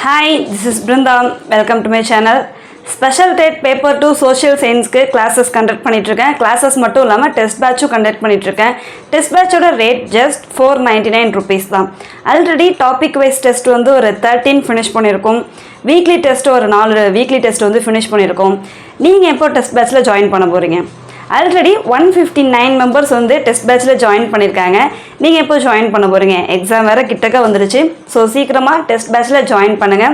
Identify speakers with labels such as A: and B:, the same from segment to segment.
A: Hi, this is Brinda. Welcome to my channel. Special TET paper 2 social science க்கு classes conduct பண்ணிட்டு இருக்கேன். Classes மட்டும் இல்லாம test batch conduct பண்ணிட்டு இருக்கேன். Test batch ஓட rate just 499 rupees தான். Already topic wise test வந்து ஒரு 13 finish பண்ணிருக்கோம். Weekly test ஒரு 4 weekly test வந்து finish பண்ணிருக்கோம். நீங்க எப்போ test batchல join பண்ண போறீங்க? ஆல்ரெடி 159 மெம்பர்ஸ் வந்து டெஸ்ட் பேட்சில் ஜாயின் பண்ணியிருக்காங்க. நீங்கள் எப்போ ஜாயின் பண்ண போகிறீங்க? எக்ஸாம் வேறு கிட்டக்க வந்துருச்சு. ஸோ சீக்கிரமாக டெஸ்ட் பேட்சில் ஜாயின் பண்ணுங்கள்.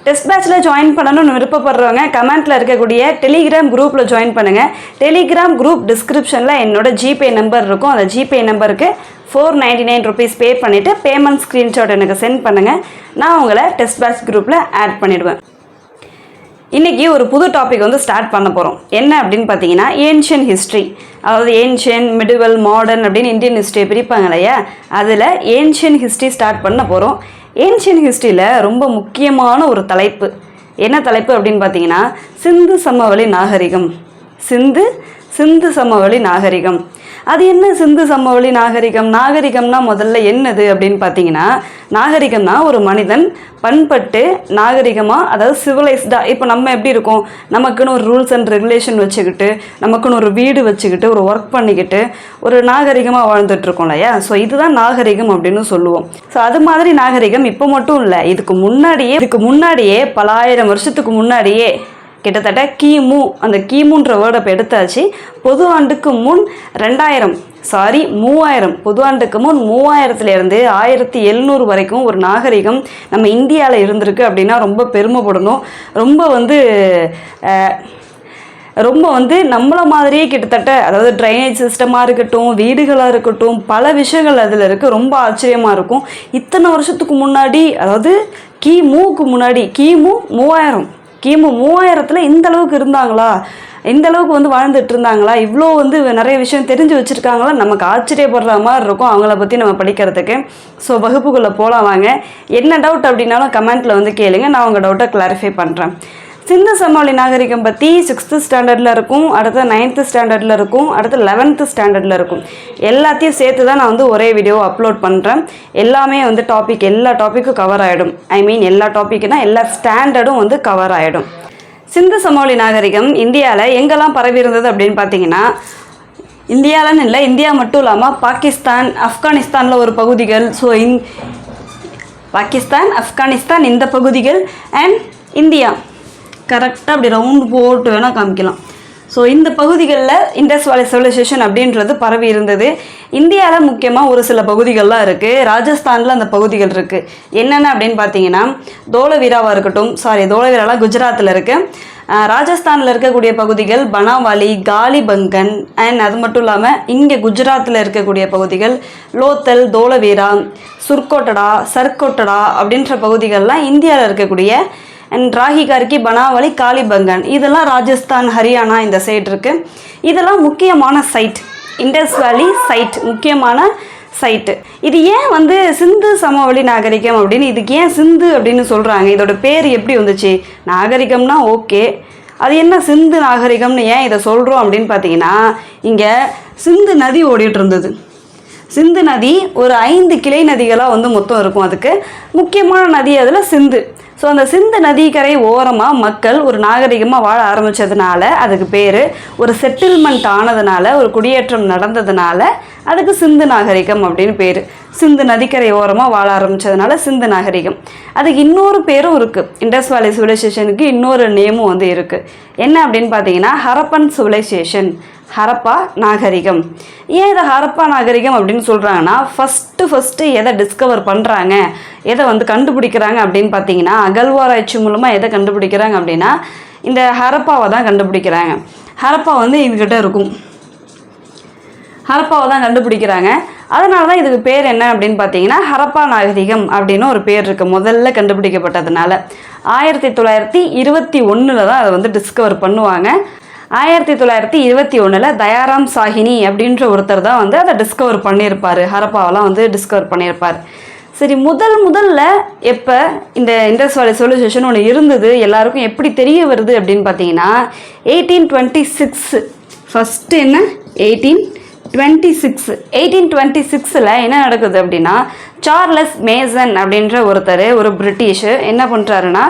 A: டெஸ்ட் பேட்சில் ஜாயின் பண்ணணும்னு விருப்பப்படுறவங்க கமெண்ட்டில் இருக்கக்கூடிய டெலிகிராம் குரூப்பில் ஜாயின் பண்ணுங்கள். டெலிகிராம் குரூப் டிஸ்கிரிப்ஷனில் என்னோட ஜிபே நம்பர் இருக்கும். அந்த ஜிபே நம்பருக்கு 499 ருபீஸ் பே பண்ணிவிட்டு பேமெண்ட் ஸ்க்ரீன்ஷாட் எனக்கு சென்ட் பண்ணுங்கள். நான் உங்களை டெஸ்ட் பேட்ச் குரூப்பில் ஆட் பண்ணிவிடுவேன். இன்றைக்கி ஒரு புது டாபிக் வந்து ஸ்டார்ட் பண்ண போகிறோம். என்ன அப்படின்னு பார்த்தீங்கன்னா ஏன்ஷியன் ஹிஸ்ட்ரி, அதாவது ஏன்ஷியன், மிடிவல், மாடர்ன் அப்படின்னு இந்தியன் ஹிஸ்ட்ரியை பிரிப்பாங்க இல்லையா, அதில் ஏன்ஷியன் ஹிஸ்ட்ரி ஸ்டார்ட் பண்ண போகிறோம். ஏன்ஷியன் ஹிஸ்ட்ரியில் ரொம்ப முக்கியமான ஒரு தலைப்பு, என்ன தலைப்பு அப்படின்னு பார்த்தீங்கன்னா சிந்து சமவெளி நாகரிகம். சிந்து சமவெளி நாகரிகம். அது என்ன சிந்து சமவெளி நாகரிகம்? நாகரிகம்னா முதல்ல என்னது அப்படின்னு பார்த்தீங்கன்னா, நாகரிகம்னா ஒரு மனிதன் பண்பட்டு நாகரிகமாக, அதாவது சிவிலைஸ்டாக, இப்போ நம்ம எப்படி இருக்கோம், நமக்குன்னு ஒரு ரூல்ஸ் அண்ட் ரெகுலேஷன் வச்சுக்கிட்டு, நமக்குன்னு ஒரு வீடு வச்சுக்கிட்டு, ஒரு ஒர்க் பண்ணிக்கிட்டு ஒரு நாகரிகமாக வாழ்ந்துட்டுருக்கோம் இல்லையா. ஸோ இதுதான் நாகரிகம் அப்படின்னு சொல்லுவோம். ஸோ அது மாதிரி நாகரிகம் இப்போ மட்டும் இல்லை, இதுக்கு முன்னாடியே பல ஆயிரம் வருஷத்துக்கு முன்னாடியே, கிட்டத்தட்ட கிமு, அந்த கிமுன்ற வேர்டை இப்போ எடுத்தாச்சு. பொது ஆண்டுக்கு முன் 3000 பொது ஆண்டுக்கு முன் 3000லேருந்து 1700 வரைக்கும் ஒரு நாகரிகம் நம்ம இந்தியாவில் இருந்திருக்கு அப்படின்னா ரொம்ப பெருமைப்படணும். ரொம்ப வந்து நம்மளை மாதிரியே கிட்டத்தட்ட, அதாவது ட்ரைனேஜ் சிஸ்டமாக இருக்கட்டும், வீடுகளாக இருக்கட்டும், பல விஷயங்கள் அதில் இருக்குது. ரொம்ப ஆச்சரியமாக இருக்கும். இத்தனை வருஷத்துக்கு முன்னாடி, அதாவது கிமுக்கு முன்னாடி, கிமு 3000 இந்த அளவுக்கு இருந்தாங்களா, இந்த அளவுக்கு வந்து வாழ்ந்துட்டு இருந்தாங்களா, இவ்வளோ வந்து நிறைய விஷயம் தெரிஞ்சு வச்சுருக்காங்களா, நமக்கு ஆச்சரியப்படுற மாதிரி இருக்கும் அவங்கள பற்றி நம்ம படிக்கிறதுக்கு. ஸோ வகுப்புக்குள்ளே போகலாம் வாங்க. என்ன டவுட் அப்படின்னாலும் கமெண்ட்டில் வந்து கேளுங்க, நான் உங்கள் டவுட்டை கிளாரிஃபை பண்ணுறேன். சிந்து சமவெளி நாகரிகம் பற்றி 6th ஸ்டாண்டர்டில் இருக்கும், அடுத்து 9th ஸ்டாண்டர்டில் இருக்கும், அடுத்து 11th ஸ்டாண்டர்டில் இருக்கும். எல்லாத்தையும் சேர்த்து தான் நான் வந்து ஒரே வீடியோ அப்லோட் பண்ணுறேன். எல்லாமே வந்து எல்லா டாப்பிக்கும் கவர் ஆகிடும். எல்லா டாப்பிக்னா எல்லா ஸ்டாண்டர்டும் வந்து கவர் ஆகிடும். சிந்து சமவெளி நாகரிகம் இந்தியாவில் எங்கெல்லாம் பரவி இருந்தது அப்படின்னு பார்த்தீங்கன்னா, இந்தியாவில்னு இல்லை, இந்தியா மட்டும் இல்லாமல் பாகிஸ்தான், ஆப்கானிஸ்தானில் ஒரு பகுதிகள், ஸோ பாகிஸ்தான், ஆப்கானிஸ்தான் இந்த பகுதிகள் அண்ட் இந்தியா, கரெக்டாக அப்படி ரவுண்டு போட்டு வேணால் காமிக்கலாம். ஸோ இந்த பகுதிகளில் இண்டஸ் வேலி சிவிலைசேஷன் அப்படின்றது பரவி இருந்தது. இந்தியாவில் முக்கியமாக ஒரு சில பகுதிகள்லாம் இருக்குது. ராஜஸ்தானில் அந்த பகுதிகள் இருக்குது. என்னென்ன அப்படின்னு பார்த்தீங்கன்னா, தோலவீராவாக இருக்கட்டும், தோலவீராலாம் குஜராத்தில் இருக்குது. ராஜஸ்தானில் இருக்கக்கூடிய பகுதிகள் பனாவாலி, காலிபங்கன் அண்ட் அது மட்டும் இல்லாமல் இங்கே குஜராத்தில் இருக்கக்கூடிய பகுதிகள் லோத்தல், தோலவீரா, சர்கோட்டடா அப்படின்ற பகுதிகள்லாம் இந்தியாவில் இருக்கக்கூடிய அண்ட் ராகிகார்கி, பனாவலி, காலிபங்கன், இதெல்லாம் ராஜஸ்தான், ஹரியானா இந்த சைடு இருக்குது. இதெல்லாம் முக்கியமான சைட், இண்டஸ் வேலி சைட், முக்கியமான சைட்டு. இது ஏன் வந்து சிந்து சமவெளி நாகரிகம் அப்படின்னு, இதுக்கு ஏன் சிந்து அப்படின்னு சொல்கிறாங்க? இதோட பேர் எப்படி வந்துச்சு? நாகரிகம்னா ஓகே, அது என்ன சிந்து நாகரிகம்னு ஏன் இதை சொல்கிறோம் அப்படின்னு பார்த்தீங்கன்னா, இங்கே சிந்து நதி ஓடிட்டு இருந்தது. சிந்து நதி ஒரு 5 கிளை நதிகளாக வந்து மொத்தம் இருக்கும். அதுக்கு முக்கியமான நதி அதில் சிந்து. ஸோ அந்த சிந்து நதிக்கரை ஓரமாக மக்கள் ஒரு நாகரிகமாக வாழ ஆரம்பித்ததுனால, அதுக்கு பேர் ஒரு செட்டில்மெண்ட் ஆனதுனால, ஒரு குடியேற்றம் நடந்ததுனால அதுக்கு சிந்து நாகரிகம் அப்படின்னு பேர். சிந்து நதிக்கரை ஓரமாக வாழ ஆரம்பித்ததுனால சிந்து நாகரிகம். அதுக்கு இன்னொரு பேரும் இருக்குது. இண்டஸ் வேலி சிவிலைசேஷனுக்கு இன்னொரு நேமும் வந்து இருக்குது. என்ன அப்படின்னு பார்த்தீங்கன்னா ஹரப்பன் சிவிலைசேஷன், ஹரப்பா நாகரிகம். ஏன் இதை ஹரப்பா நாகரிகம் அப்படின்னு சொல்கிறாங்கன்னா, ஃபஸ்ட்டு எதை டிஸ்கவர் பண்ணுறாங்க, எதை வந்து கண்டுபிடிக்கிறாங்க அப்படின்னு பார்த்தீங்கன்னா, அகழ்வாராய்ச்சி மூலமாக எதை கண்டுபிடிக்கிறாங்க அப்படின்னா இந்த ஹரப்பாவை தான் கண்டுபிடிக்கிறாங்க. ஹரப்பா வந்து இவங்ககிட்ட இருக்கும், ஹரப்பாவை தான் கண்டுபிடிக்கிறாங்க. அதனால தான் இதுக்கு பேர் என்ன அப்படின்னு பார்த்தீங்கன்னா ஹரப்பா நாகரிகம் அப்படின்னு ஒரு பேர் இருக்குது. முதல்ல கண்டுபிடிக்கப்பட்டதுனால 1921 தான் அதை வந்து டிஸ்கவர் பண்ணுவாங்க. 1921 தயாராம் சாஹினி அப்படின்ற ஒருத்தர் தான் வந்து அதை டிஸ்கவர் பண்ணியிருப்பார். ஹரப்பாவெல்லாம் வந்து டிஸ்கவர் பண்ணியிருப்பார். சரி, முதல்ல எப்போ இந்த இண்டஸ் வேலி சிவிலைசேஷன் ஒன்று இருந்தது எல்லாருக்கும் எப்படி தெரிய வருது அப்படின்னு பார்த்தீங்கன்னா 1826. ஃபஸ்ட்டு என்ன 18 1826 என்ன நடக்குது அப்படின்னா, சார்லஸ் மேசன் அப்படின்ற ஒருத்தர், ஒரு பிரிட்டிஷு என்ன பண்ணுறாருன்னா,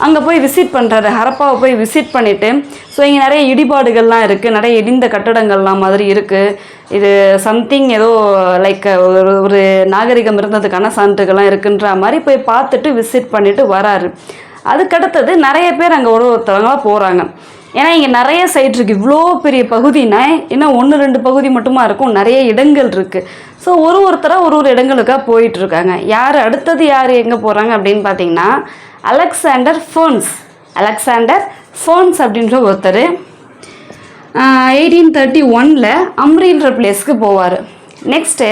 A: அங்கே போய் விசிட் பண்ணுறாரு, ஹரப்பாவை போய் விசிட் பண்ணிவிட்டு, ஸோ இங்கே நிறைய இடிபாடுகள்லாம் இருக்குது, நிறைய இடிந்த கட்டடங்கள்லாம் மாதிரி இருக்குது, இது சம்திங் ஏதோ லைக் ஒரு நாகரிகம் இருந்ததுக்கான சான்றுகள்லாம் இருக்குன்ற மாதிரி போய் பார்த்துட்டு விசிட் பண்ணிவிட்டு வராரு. அதுக்கடுத்தது நிறைய பேர் அங்கே ஒருத்தவங்களாம் போகிறாங்க. ஏன்னா இங்கே நிறைய சைட் இருக்குது, இவ்வளோ பெரிய பகுதினா இன்னும் 1-2 பகுதி மட்டுமா இருக்கும், நிறைய இடங்கள் இருக்குது. ஸோ ஒருத்தராக ஒரு இடங்களுக்காக போயிட்டுருக்காங்க. அடுத்தது யார் எங்கே போகிறாங்க அப்படின்னு பார்த்தீங்கன்னா, அலெக்சாண்டர் ஃபோன்ஸ் அப்படின்ற ஒருத்தர் 1831 அம்ரின்ற பிளேஸ்க்கு போவார். நெக்ஸ்ட்டு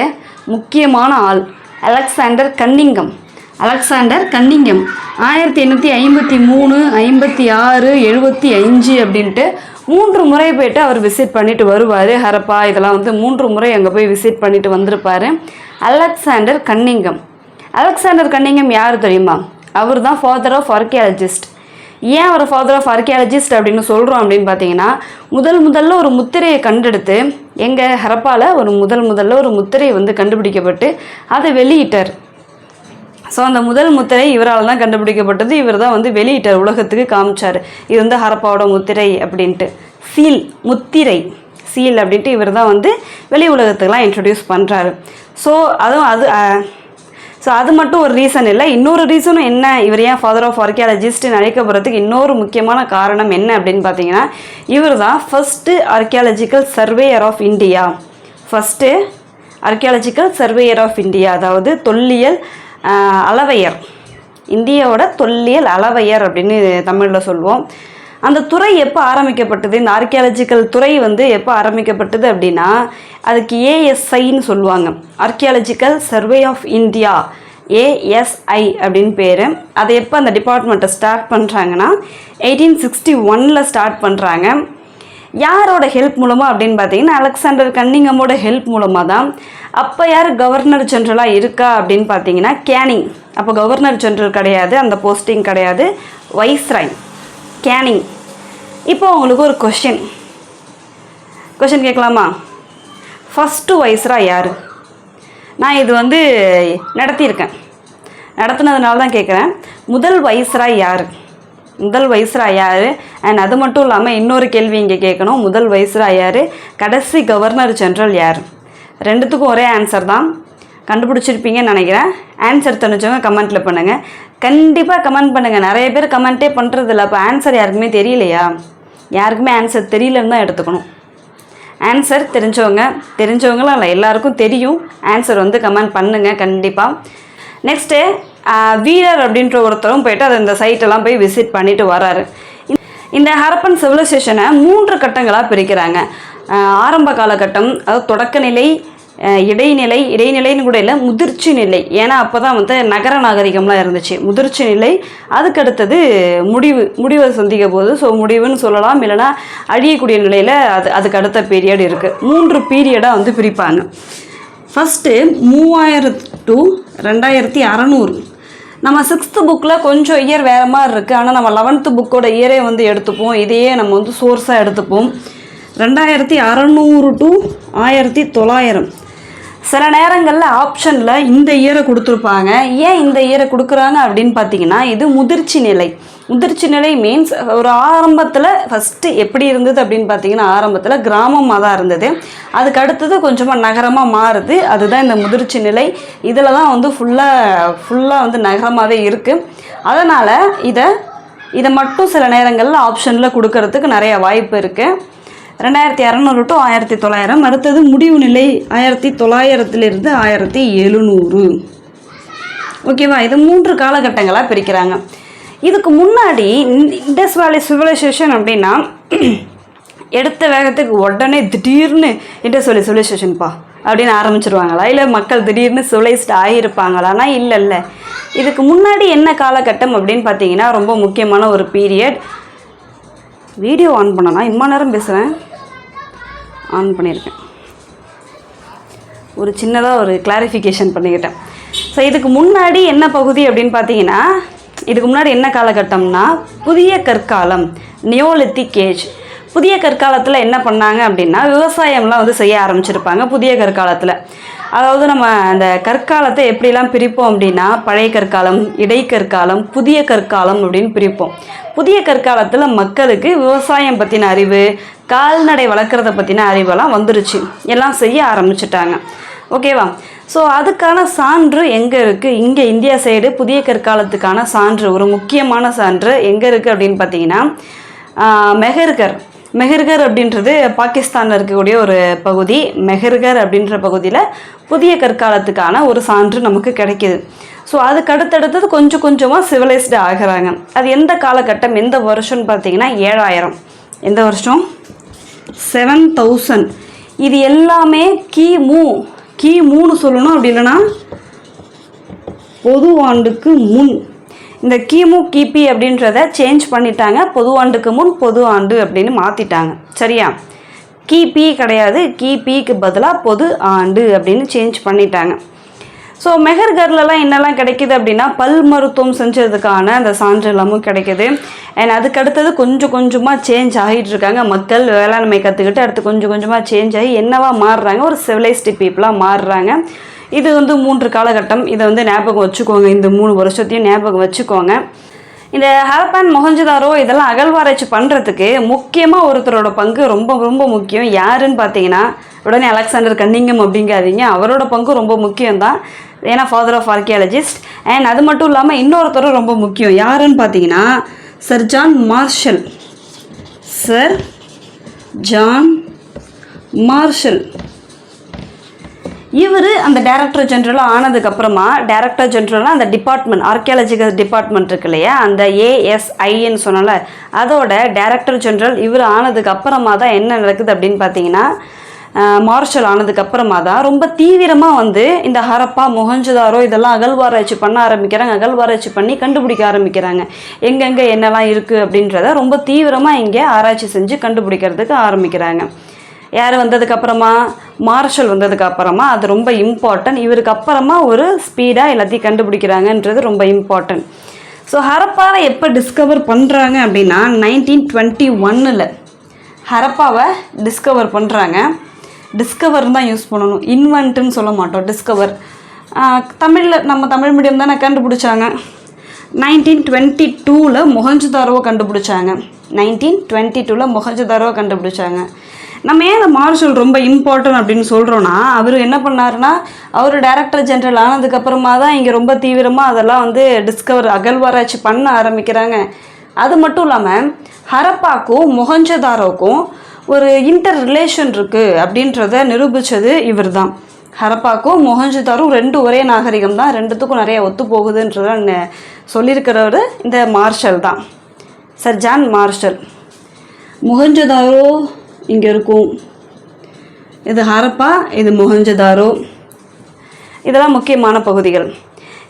A: முக்கியமான ஆள் அலெக்சாண்டர் கன்னிங்கம் 1853, 56, 75 அப்படின்ட்டு 3 முறை போய்ட்டு அவர் விசிட் பண்ணிட்டு வருவார். ஹரப்பா இதெல்லாம் 3 முறை அங்கே போய் விசிட் பண்ணிட்டு வந்திருப்பார். அலெக்சாண்டர் கன்னிங்கம் யார் தெரியுமா? அவர் தான் ஃபாதர் ஆஃப் ஆர்கியாலஜிஸ்ட். ஏன் அவர் ஃபாதர் ஆஃப் ஆர்கியாலஜிஸ்ட் அப்படின்னு சொல்கிறோம் அப்படின்னு பார்த்தீங்கன்னா, முதல்ல ஒரு முத்திரையை கண்டெடுத்து, எங்கள் ஹரப்பாவில் முதல்ல ஒரு முத்திரை கண்டுபிடிக்கப்பட்டு அதை வெளியிட்டார். ஸோ அந்த முதல் முத்திரை இவரால் தான் கண்டுபிடிக்கப்பட்டது. இவர் தான் வெளியிட்டார், உலகத்துக்கு காமிச்சார். இது ஹரப்பாவோட முத்திரை அப்படின்ட்டு. முத்திரை அப்படின்ட்டு இவர் தான் வெளி உலகத்துக்கெலாம் இன்ட்ரடியூஸ் பண்ணுறாரு. ஸோ அது மட்டும் ஒரு ரீசன் இல்லை, இன்னொரு ரீசனும் என்ன, இவர் ஏன் ஃபாதர் ஆஃப் ஆர்கியாலஜிஸ்ட்னு அழைக்கப்படுறதுக்கு இன்னொரு முக்கியமான காரணம் என்ன அப்படின்னு பார்த்தீங்கன்னா, இவர் தான் first archaeological surveyor of India, அதாவது தொல்லியல் அளவையர், இந்தியாவோட தொல்லியல் அளவையர் அப்படின்னு தமிழில் சொல்லுவோம். அந்த துறை எப்போ ஆரம்பிக்கப்பட்டது, இந்த ஆர்கியாலஜிக்கல் துறை எப்போ ஆரம்பிக்கப்பட்டது அப்படின்னா, அதுக்கு ஏஎஸ்ஐன்னு சொல்லுவாங்க, archaeological survey of India, ASI அப்படின்னு பேர். அதை எப்போ அந்த டிபார்ட்மெண்ட்டை ஸ்டார்ட் பண்ணுறாங்கன்னா 1861 ஸ்டார்ட் பண்ணுறாங்க. யாரோட ஹெல்ப் மூலமாக அப்படின்னு பார்த்தீங்கன்னா, அலெக்சாண்டர் கன்னிங்கமோட ஹெல்ப் மூலமாக தான். அப்போ யார் கவர்னர் ஜென்ரலாக இருக்கா அப்படின்னு பார்த்தீங்கன்னா, கேனிங். அப்போ கவர்னர் ஜென்ரல் கிடையாது, அந்த போஸ்டிங் கிடையாது, வைஸ்ராய் கேனிங். இப்போ உங்களுக்கு ஒரு கொஷின் கேட்கலாமா? ஃபஸ்ட்டு வைஸ்ராய் யார்? நான் இது நடத்தினதுனால தான் கேட்குறேன். முதல் வைஸ்ராய் யார்? அண்ட் அது மட்டும் இல்லாமல் இன்னொரு கேள்வி இங்கே கேட்கணும், முதல் வைஸ்ராய் யார், கடைசி கவர்னர் ஜென்ரல் யார்? ரெண்டுத்துக்கும் ஒரே ஆன்சர் தான், கண்டுபிடிச்சிருப்பீங்கன்னு நினைக்கிறேன். ஆன்சர் தெரிஞ்சவங்க கமெண்ட்டில் பண்ணுங்கள், கண்டிப்பாக கமெண்ட் பண்ணுங்கள். நிறைய பேர் கமெண்ட்டே பண்ணுறதில்ல, அப்போ ஆன்சர் யாருக்குமே தெரியலையா? யாருக்குமே ஆன்சர் தெரியலன்னு தான் எடுத்துக்கணும். ஆன்சர் தெரிஞ்சவங்களாம் இல்லை, எல்லாருக்கும் தெரியும். ஆன்சர் கமெண்ட் பண்ணுங்கள் கண்டிப்பாக. நெக்ஸ்ட்டு வீரர் அப்படின்ற ஒருத்தரும் போய்ட்டு அதை இந்த சைட்டெல்லாம் போய் விசிட் பண்ணிட்டு வராரு. இந்த ஹரப்பன் சிவிலைசேஷனை 3 கட்டங்களாக பிரிக்கிறாங்க. ஆரம்ப காலகட்டம், அதாவது தொடக்க நிலை, இடைநிலைன்னு கூட இல்லை, முதிர்ச்சி நிலை. ஏன்னா அப்போ தான் நகர நாகரிகம்லாம் இருந்துச்சு. முதிர்ச்சி நிலை, அதுக்கடுத்தது முடிவை சந்திக்க போகுது. ஸோ முடிவுன்னு சொல்லலாம், இல்லைனா அழியக்கூடிய நிலையில் அதுக்கு அடுத்த பீரியட் இருக்குது. 3 பீரியடாக பிரிப்பாங்க. First 3000 to 2600. நம்ம 6th புக்கில் கொஞ்சம் இயர் வேறு மாதிரி இருக்குது, ஆனால் நம்ம 11th புக்கோட இயரே எடுத்துப்போம். இதையே நம்ம சோர்ஸாக எடுத்துப்போம். 2600 to 1900. சில நேரங்களில் ஆப்ஷனில் இந்த இயரை கொடுத்துருப்பாங்க. ஏன் இந்த இயரை கொடுக்குறாங்க அப்படின்னு பார்த்தீங்கன்னா, இது முதிர்ச்சி நிலை மீன்ஸ் ஒரு ஆரம்பத்தில் ஃபஸ்ட்டு எப்படி இருந்தது அப்படின்னு பார்த்தீங்கன்னா, ஆரம்பத்தில் கிராமமாக தான் இருந்தது, அதுக்கு அடுத்தது கொஞ்சமாக நகரமாக மாறுது. அதுதான் இந்த முதிர்ச்சி நிலை. இதில் தான் ஃபுல்லாக நகரமாகவே இருக்குது. அதனால் இதை மட்டும் சில நேரங்களில் ஆப்ஷனில் கொடுக்கறதுக்கு நிறைய வாய்ப்பு இருக்குது. 2600 to 1900. அடுத்தது முடிவு நிலை 1900 1700. ஓகேவா? இது 3 காலகட்டங்களாக பிரிக்கிறாங்க. இதுக்கு முன்னாடி இண்டஸ் வேலி சிவிலைசேஷன் அப்படின்னா, எடுத்த வேகத்துக்கு உடனே திடீர்னு இண்டஸ் வேலி சிவிலைசேஷன்ப்பா அப்படின்னு ஆரம்பிச்சிருவாங்களா, இல்லை மக்கள் திடீர்னு சிவிலைஸ்ட் ஆகியிருப்பாங்களான்னா இல்லை. இதுக்கு முன்னாடி என்ன காலகட்டம் அப்படின்னு பார்த்தீங்கன்னா, ரொம்ப முக்கியமான ஒரு பீரியட். வீடியோ ஆன் பண்ணனா இம்மா நேரம் பேசுகிறேன், ஆன் பண்ணியிருக்கேன். ஒரு சின்னதாக ஒரு கிளாரிஃபிகேஷன் பண்ணிக்கிட்டேன். ஸோ இதுக்கு முன்னாடி என்ன பகுதி அப்படின்னு பார்த்தீங்கன்னா, இதுக்கு முன்னாடி என்ன காலகட்டம்னா புதிய கற்காலம், நியோலித்திக் ஏஜ். புதிய கற்காலத்தில் என்ன பண்ணாங்க அப்படின்னா விவசாயம்லாம் வந்து செய்ய ஆரம்பிச்சிருப்பாங்க புதிய கற்காலத்தில். அதாவது நம்ம அந்த கற்காலத்தை எப்படிலாம் பிரிப்போம் அப்படின்னா பழைய கற்காலம், இடைக்கற்காலம், புதிய கற்காலம் அப்படின்னு பிரிப்போம். புதிய கற்காலத்தில் மக்களுக்கு விவசாயம் பற்றின அறிவு, கால்நடை வளர்க்குறத பற்றின அறிவெல்லாம் வந்துருச்சு, எல்லாம் செய்ய ஆரம்பிச்சிட்டாங்க. ஓகேவா? ஸோ அதுக்கான சான்று எங்கே இருக்குது? இங்கே இந்தியா சைடு புதிய கற்காலத்துக்கான சான்று, ஒரு முக்கியமான சான்று எங்கே இருக்குது அப்படின்னு பார்த்தீங்கன்னா மெஹர்கர் அப்படின்றது பாகிஸ்தானில் இருக்கக்கூடிய ஒரு பகுதி. மெஹர்கர் அப்படின்ற பகுதியில் புதிய கற்காலத்துக்கான ஒரு சான்று நமக்கு கிடைக்கிது. ஸோ அதுக்கு அடுத்தடுத்தது கொஞ்சம் கொஞ்சமாக சிவிலைஸ்டு ஆகிறாங்க. அது எந்த காலகட்டம், எந்த வருஷம்னு பார்த்தீங்கன்னா 7000. எந்த வருஷம்? 7000. இது எல்லாமே கிமுன்னு சொல்லணும், அப்படி இல்லைன்னா பொது ஆண்டுக்கு முன். இந்த கிமு கிபி அப்படின்றத சேஞ்ச் பண்ணிட்டாங்க. பொது ஆண்டுக்கு முன் பொது ஆண்டு அப்படின்னு மாற்றிட்டாங்க. சரியா? கிபி கிடையாது, கிபிக்கு பதிலாக பொது ஆண்டு அப்படின்னு சேஞ்ச் பண்ணிட்டாங்க. ஸோ மெஹர்கர்லலாம் என்னெல்லாம் கிடைக்கிது அப்படின்னா பல் மருத்துவம் செஞ்சதுக்கான அந்த சான்று எல்லாமும் கிடைக்கிது. அண்ட் அதுக்கடுத்தது கொஞ்சம் கொஞ்சமாக சேஞ்ச் ஆகிட்டு இருக்காங்க. மக்கள் வேளாண்மை கற்றுக்கிட்டு அடுத்து கொஞ்சம் கொஞ்சமாக சேஞ்ச் ஆகி என்னவா மாறுறாங்க, ஒரு சிவிலைஸ்டு பீப்புளாக மாறுறாங்க. இது வந்து 3 காலகட்டம். இதை வந்து ஞாபகம் வச்சுக்கோங்க, இந்த 3 வருஷத்தையும் ஞாபகம் வச்சுக்கோங்க. இந்த ஹரப்பான் மொஹஞ்சதாரோ இதெல்லாம் அகழ்வாராய்ச்சி பண்ணுறதுக்கு முக்கியமாக ஒருத்தரோட பங்கு ரொம்ப ரொம்ப முக்கியம். யாருன்னு பார்த்தீங்கன்னா உடனே அலெக்சாண்டர் கன்னிங்கம் அப்படிங்காதீங்க, அவரோட பங்கு ரொம்ப முக்கியம்தான். ஏன்னா ஃபாதர் ஆஃப் ஆர்கியாலஜிஸ்ட். அண்ட் அது மட்டும் இல்லாமல் இன்னொருத்தரும் ரொம்ப முக்கியம். யாருன்னு பார்த்தீங்கன்னா சர் ஜான் மார்ஷல். இவர் அந்த டைரக்டர் ஜென்ரலாக ஆனதுக்கப்புறமா, டைரக்டர் ஜென்ரலாக அந்த டிபார்ட்மெண்ட், ஆர்கியாலஜிக்கல் டிபார்ட்மெண்ட் இருக்கு இல்லையா, அந்த ASIன்னு சொன்னால அதோட டைரக்டர் ஜென்ரல் இவர் ஆனதுக்கப்புறமா தான் என்ன நடக்குது அப்படின்னு பார்த்தீங்கன்னா மார்ஷல் ஆனதுக்கப்புறமா தான் ரொம்ப தீவிரமாக வந்து இந்த ஹரப்பா மொஹஞ்சதாரோ இதெல்லாம் அகழ்வாராய்ச்சி பண்ண ஆரம்பிக்கிறாங்க. அகழ்வாராய்ச்சி பண்ணி கண்டுபிடிக்க ஆரம்பிக்கிறாங்க. எங்கெங்கே என்னெல்லாம் இருக்குது அப்படின்றத ரொம்ப தீவிரமாக இங்கே ஆராய்ச்சி செஞ்சு கண்டுபிடிக்கிறதுக்கு ஆரம்பிக்கிறாங்க. யார் வந்ததுக்கப்புறமா? மார்ஷல் வந்ததுக்கப்புறமா. அது ரொம்ப இம்பார்ட்டன்ட். இவருக்கு அப்புறமா ஒரு ஸ்பீடாக எல்லாத்தையும் கண்டுபிடிக்கிறாங்கன்றது ரொம்ப இம்பார்ட்டன்ட். ஸோ ஹரப்பாவை எப்போ டிஸ்கவர் பண்ணுறாங்க அப்படின்னா 1921 ஹரப்பாவை டிஸ்கவர் பண்ணுறாங்க. டிஸ்கவர் தான் யூஸ் பண்ணணும், இன்வென்ட்டுன்னு சொல்ல மாட்டோம், டிஸ்கவர். தமிழில் நம்ம தமிழ் மீடியம் தானே கண்டுபிடிச்சாங்க. 1922 மொஹஞ்சதாரோவை கண்டுபிடிச்சாங்க. 1922 மொஹஞ்சதாரோவை கண்டுபிடிச்சாங்க. நம்ம ஏன் அந்த மார்ஷல் ரொம்ப இம்பார்ட்டன்ட் அப்படின்னு சொல்கிறோன்னா, அவர் என்ன பண்ணாருன்னா அவர் டைரக்டர் ஜென்ரல் ஆனதுக்கப்புறமா தான் இங்கே ரொம்ப தீவிரமாக அதெல்லாம் வந்து அகழ்வாராய்ச்சி பண்ண ஆரம்பிக்கிறாங்க. அது மட்டும் இல்லாமல் ஹரப்பாக்கும் மொஹஞ்சதாரோக்கும் ஒரு இன்டர் ரிலேஷன் இருக்குது அப்படின்றத நிரூபித்தது இவர் தான். ஹரப்பாக்கும் மொஹஞ்சதாரும் 2 ஒரே நாகரிகம் தான், 2த்துக்கும் நிறைய ஒத்து போகுதுன்றத சொல்லியிருக்கிறவர் இந்த மார்ஷல் தான், சர் ஜான் மார்ஷல். மொஹஞ்சதாரோ இங்கே இருக்கும், இது ஹரப்பா, இது மொஹஞ்சதாரோ. இதெல்லாம் முக்கியமான பகுதிகள்.